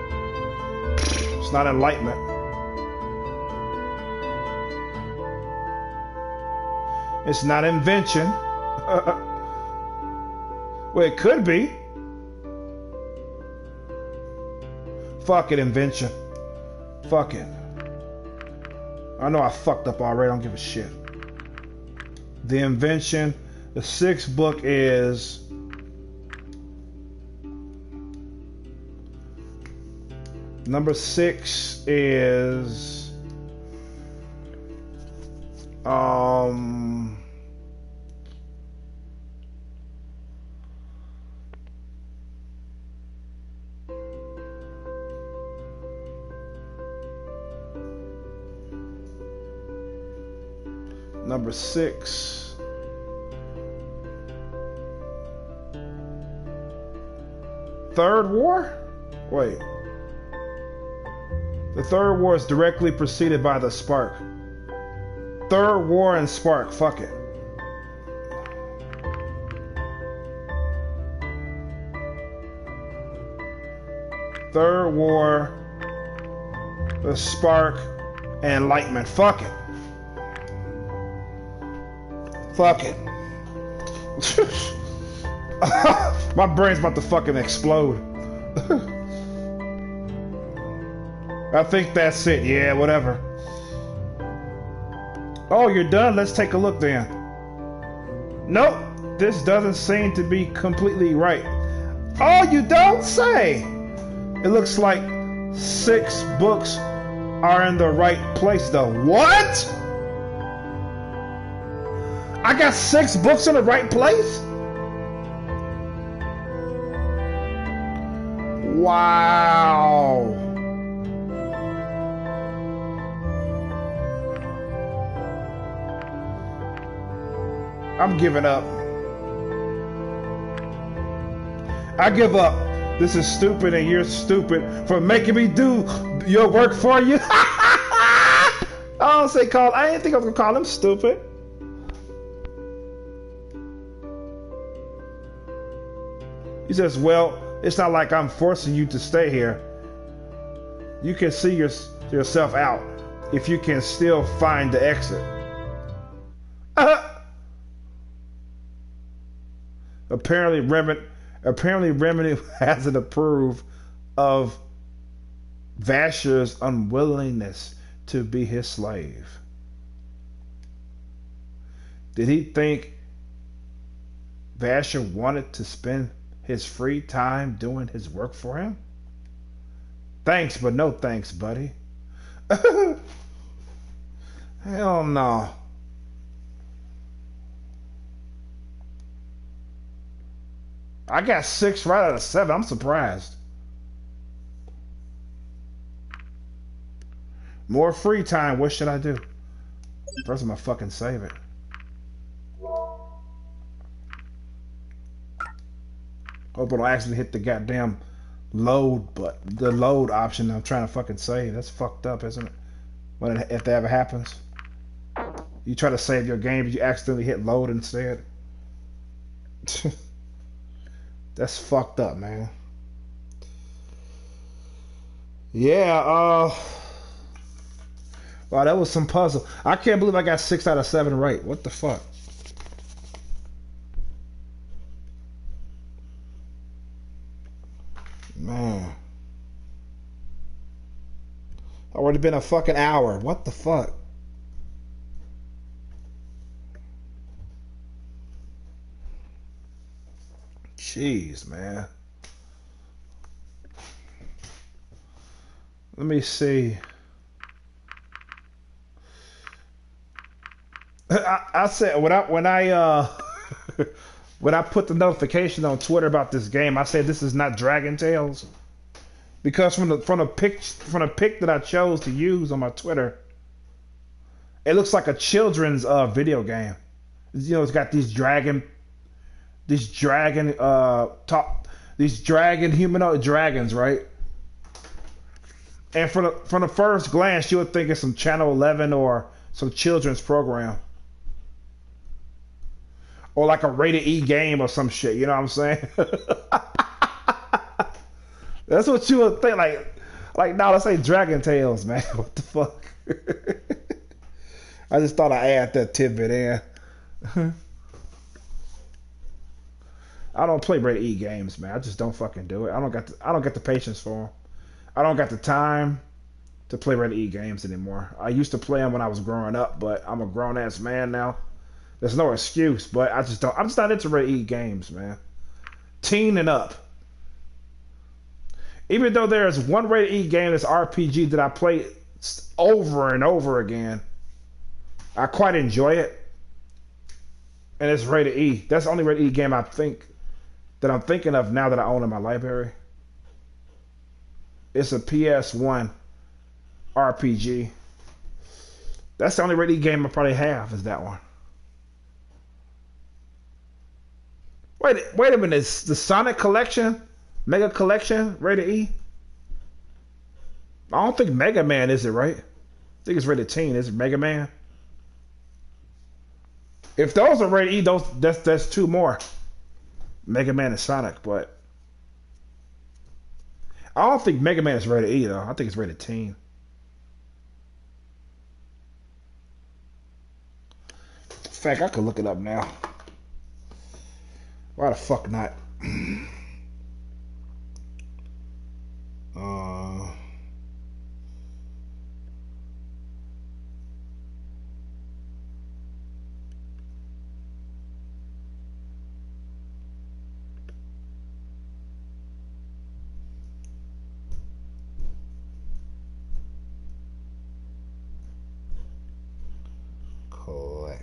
It's not enlightenment. It's not invention. Well, it could be. Fuck it, invention. Fuck it. I know I fucked up already. I don't give a shit. The invention. The sixth book is number 6 is number 6. Third War? Wait. The Third War is directly preceded by the Spark. Third War and Spark. Fuck it. Third War, the Spark, and Enlightenment. Fuck it. Fuck it. My brain's about to fucking explode. I think that's it. Yeah, whatever. Oh, you're done? Let's take a look then. Nope. This doesn't seem to be completely right. Oh, you don't say! It looks like 6 books are in the right place though. What? I got 6 books in the right place? Wow. I'm giving up. I give up. This is stupid and you're stupid for making me do your work for you. I don't say call. I didn't think I was gonna call him stupid. He says, well, it's not like I'm forcing you to stay here. You can see yourself out if you can still find the exit. Apparently Remedy hasn't approved of Vasher's unwillingness to be his slave. Did he think Vasher wanted to spend his free time doing his work for him? Thanks, but no thanks, buddy. Hell no. I got 6 right out of 7. I'm surprised. More free time. What should I do? First, I'm gonna fucking save it. Hope I don't actually hit the goddamn load, but the load option I'm trying to fucking save. That's fucked up, isn't it? If that ever happens, you try to save your game, but you accidentally hit load instead. That's fucked up, man. Yeah, wow, that was some puzzle. I can't believe I got 6 out of 7 right. What the fuck? Man. Already been a fucking hour. What the fuck? Jeez, man. Let me see. I said when I when I put the notification on Twitter about this game, I said this is not Dragon Tales because from the pic that I chose to use on my Twitter, it looks like a children's video game. You know, it's got these dragon humanoid dragons, right? And from the first glance, you would think it's some Channel 11 or some children's program. or like a rated E game or some shit. You know what I'm saying? That's what you would think. Now let's say Dragon Tales, man. What the fuck? I just thought I'd add that tidbit in. I don't play rated E games, man. I just don't fucking do it. I don't got the patience for them. I don't got the time to play rated E games anymore. I used to play them when I was growing up, but I'm a grown ass man now. There's no excuse, but I'm just not into rated E games, man. Teen and up. Even though there's one rated E game that's RPG that I play over and over again, I quite enjoy it. And it's rated E. That's the only rated E game I'm thinking of now that I own in my library. It's a PS1 RPG. That's the only rated E game I probably have is that one. Wait a minute. Is the Sonic Collection, Mega Collection, rated E? I don't think Mega Man is it, right? I think it's rated teen. Is it Mega Man? If those are rated E, that's two more. Mega Man and Sonic, but I don't think Mega Man is rated E though. I think it's rated teen. In fact, I could look it up now. Why the fuck not? Collect.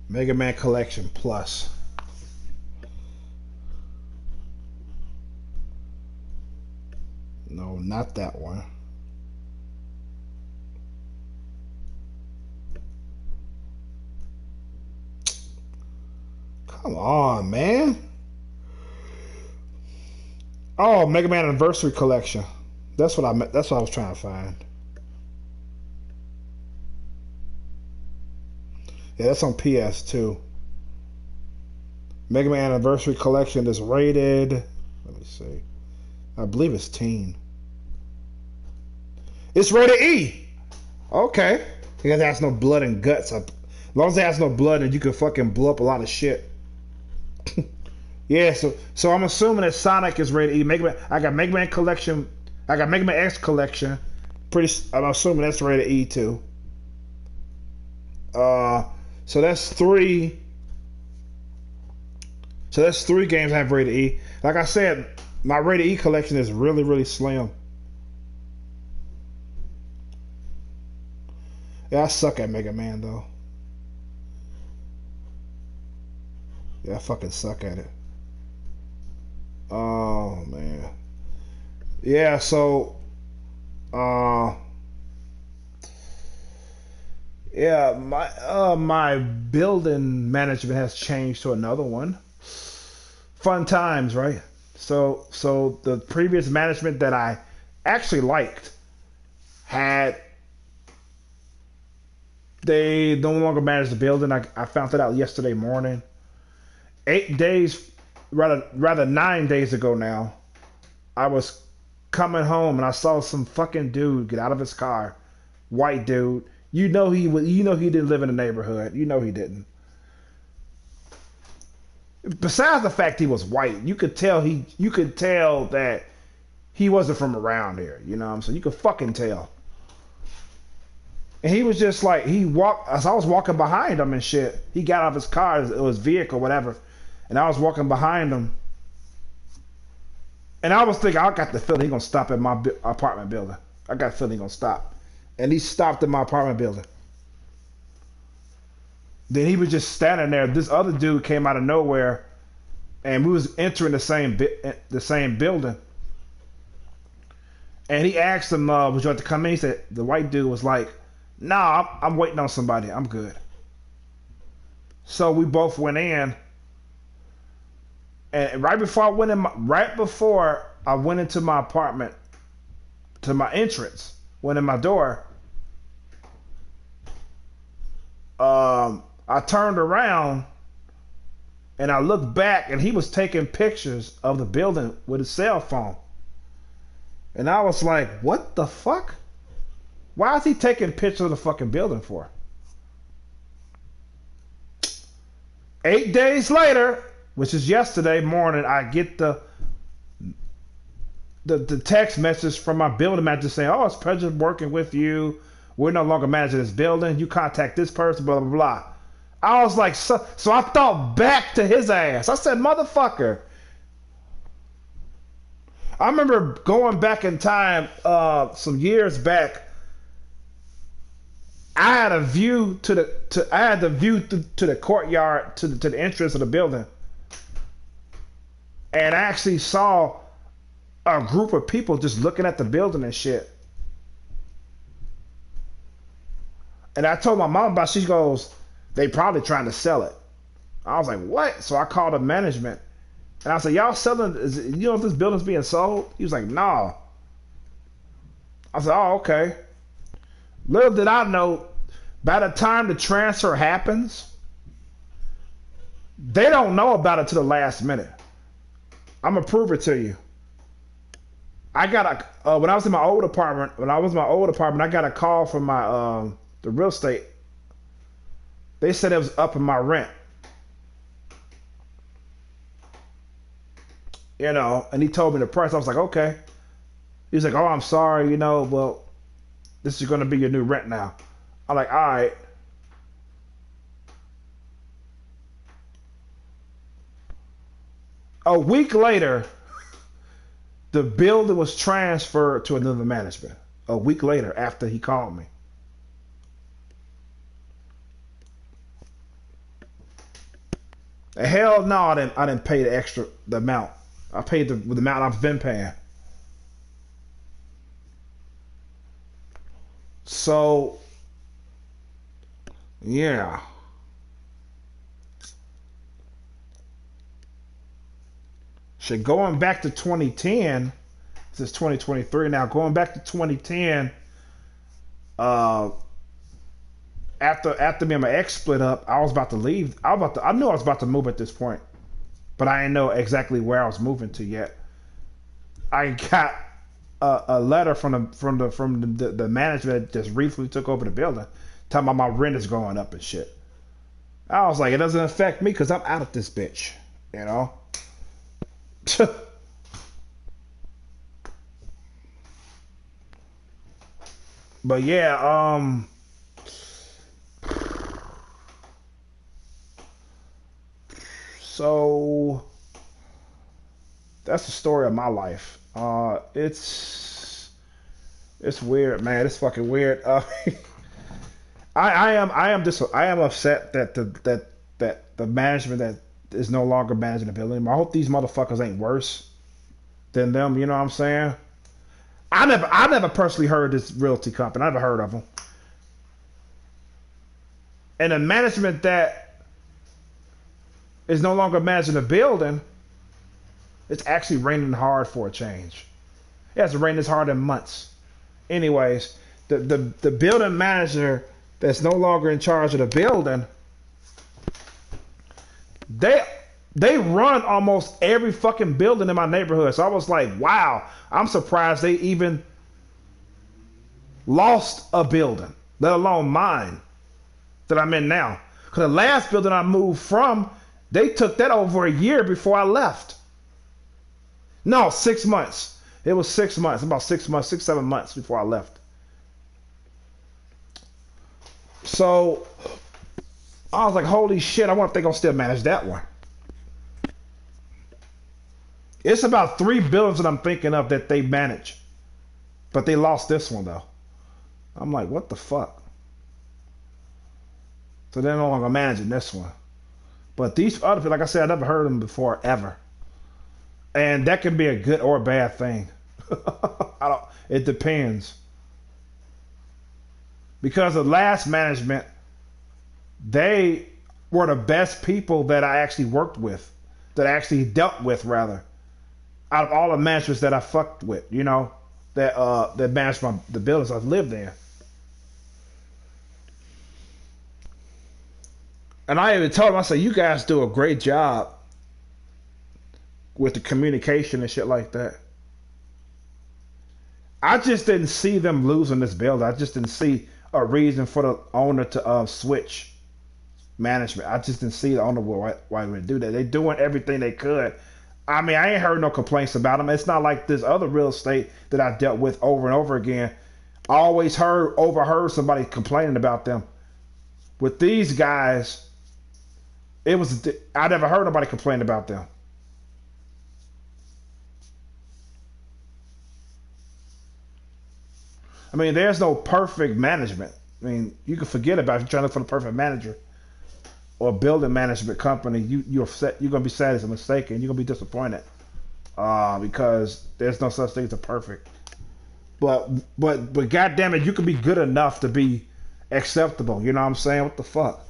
Mega Man Collection Plus. No, not that one. Come on, man. Oh, Mega Man Anniversary Collection. That's what I was trying to find. Yeah, that's on PS2. Mega Man Anniversary Collection is rated. Let me see. I believe it's teen. It's rated E. Okay. Because it has no blood and guts. As long as it has no blood, and you can fucking blow up a lot of shit. Yeah, so I'm assuming that Sonic is rated E. I got Mega Man Collection. I got Mega Man X Collection. I'm assuming that's rated E too. So that's three. So that's three games I have rated E. Like I said, my rated E collection is really, really slim. Yeah, I suck at Mega Man though. Yeah, I fucking suck at it. Oh man. Yeah, so yeah, my building management has changed to another one. Fun times, right? So the previous management that I actually liked they no longer manage the building. I found that out yesterday morning. 8 days, rather 9 days ago now, I was coming home and I saw some fucking dude get out of his car, white dude. You know he didn't live in the neighborhood. You know he didn't. Besides the fact he was white, you could tell that he wasn't from around here. You know what I'm saying? You could fucking tell. And he was just like, as I was walking behind him and shit, he got out of his car, it was vehicle, whatever, and I was walking behind him. And I was thinking, I got the feeling he's going to stop at my apartment building. I got the feeling he's going to stop. And he stopped at my apartment building. Then he was just standing there. This other dude came out of nowhere, and we was entering the same building. And he asked him, would you like to come in? He said, the white dude was like, nah, I'm waiting on somebody. I'm good. So we both went in. And right before I went into my apartment, to my entrance, went in my door, I turned around and I looked back, and he was taking pictures of the building with his cell phone. And I was like, what the fuck? Why is he taking pictures of the fucking building for? 8 days later, which is yesterday morning, I get the text message from my building manager saying, oh, it's a pleasure working with you. We're no longer managing this building. You contact this person, blah, blah, blah. I was like, so I thought back to his ass. I said, motherfucker. I remember going back in time some years back. I had a view to the courtyard, to the entrance of the building. And I actually saw a group of people just looking at the building and shit. And I told my mom about it. She goes, they probably trying to sell it. I was like, what? So I called the management. And I said, y'all selling, you know if this building's being sold? He was like, nah. I said, oh, okay. Little did I know, by the time the transfer happens, they don't know about it to the last minute. I'm gonna prove it to you. I got a when I was in my old apartment. I got a call from my the real estate. They said it was upping my rent. You know, and he told me the price. I was like, okay. He was like, oh, I'm sorry. You know, well, this is gonna be your new rent now. I'm like, all right. A week later, the building was transferred to another management. A week later, after he called me. Hell no, I didn't pay the amount. I paid the amount I've been paying. So, yeah. Shit, going back to 2010, this is 2023 now. Going back to 2010, after me and my ex split up, I was about to leave. I knew I was about to move at this point, but I didn't know exactly where I was moving to yet. I got a letter from the management that just recently took over the building, talking about my rent is going up and shit. I was like, it doesn't affect me because I'm out of this bitch, you know. But yeah, so that's the story of my life. It's weird, man. It's fucking weird. I am upset that the management that is no longer managing the building. I hope these motherfuckers ain't worse than them. You know what I'm saying? I never personally heard this realty company. I never heard of them. And the management that is no longer managing the building, it's actually raining hard for a change. It hasn't rained this hard in months. Anyways, the building manager that's no longer in charge of the building, they run almost every fucking building in my neighborhood. So I was like, wow, I'm surprised they even lost a building, let alone mine that I'm in now. Because the last building I moved from, they took that over a year before I left. No, 6 months. It was 6 months, about 6 months, 7 months before I left. So I was like, holy shit, I wonder if they're going to still manage that one. It's about 3 buildings that I'm thinking of that they manage. But they lost this one, though. I'm like, what the fuck? So they're no longer managing this one. But these other people, like I said, I never heard of them before, ever. And that can be a good or a bad thing. It depends. Because the last management, they were the best people that I actually worked with, that I actually dealt with, rather, out of all the managements that I fucked with, you know, that managed the buildings I've lived in. And I even told him, I said, you guys do a great job with the communication and shit like that. I just didn't see them losing this build. I just didn't see a reason for the owner to switch management. I just didn't see the owner why they would do that. They're doing everything they could. I mean, I ain't heard no complaints about them. It's not like this other real estate that I dealt with over and over again. I always overheard somebody complaining about them. With these guys, I never heard nobody complain about them. I mean, there's no perfect management. I mean, you can forget about it if you're trying to look for the perfect manager or building management company. You're gonna be sad as a mistake, and you're gonna be disappointed because there's no such thing as a perfect. But goddamn it, you can be good enough to be acceptable. You know what I'm saying? What the fuck?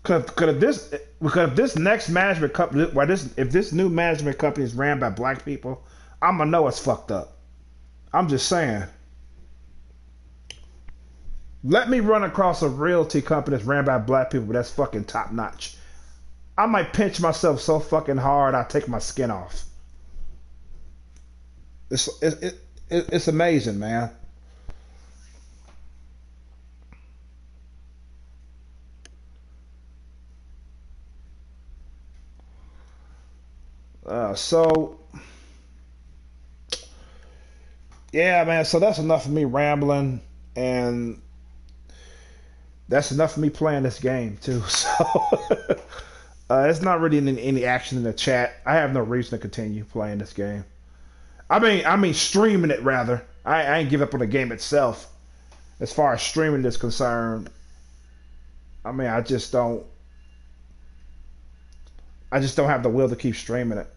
Because if this next management company, if this new management company is ran by black people, I'm gonna know it's fucked up. I'm just saying. Let me run across a realty company that's ran by black people that's fucking top notch. I might pinch myself so fucking hard I take my skin off. It's amazing, man. So yeah, man. So that's enough of me rambling, and that's enough of me playing this game too. So it's not really any action in the chat. I have no reason to continue playing this game. I mean streaming it rather. I ain't give up on the game itself. As far as streaming is concerned, I mean I just don't have the will to keep streaming it.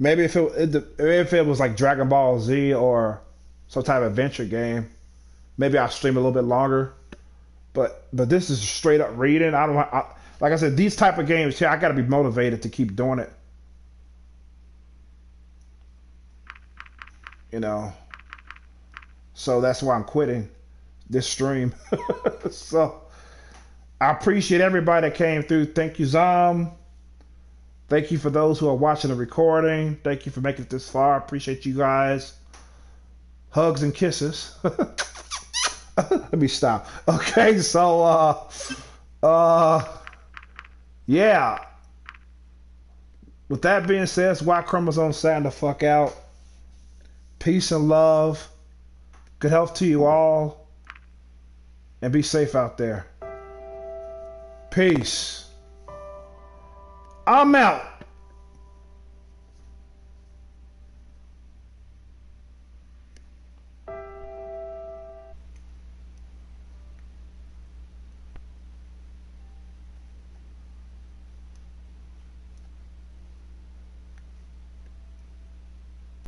Maybe if it was like Dragon Ball Z or some type of adventure game, maybe I'll stream a little bit longer. But this is straight up reading. Like I said, these type of games here, I got to be motivated to keep doing it. You know, so that's why I'm quitting this stream. So I appreciate everybody that came through. Thank you, Zom. Thank you for those who are watching the recording. Thank you for making it this far. I appreciate you guys. Hugs and kisses. Let me stop. Okay, so yeah. With that being said, it's Y Chromosome signing the fuck out. Peace and love. Good health to you all. And be safe out there. Peace. I'm out.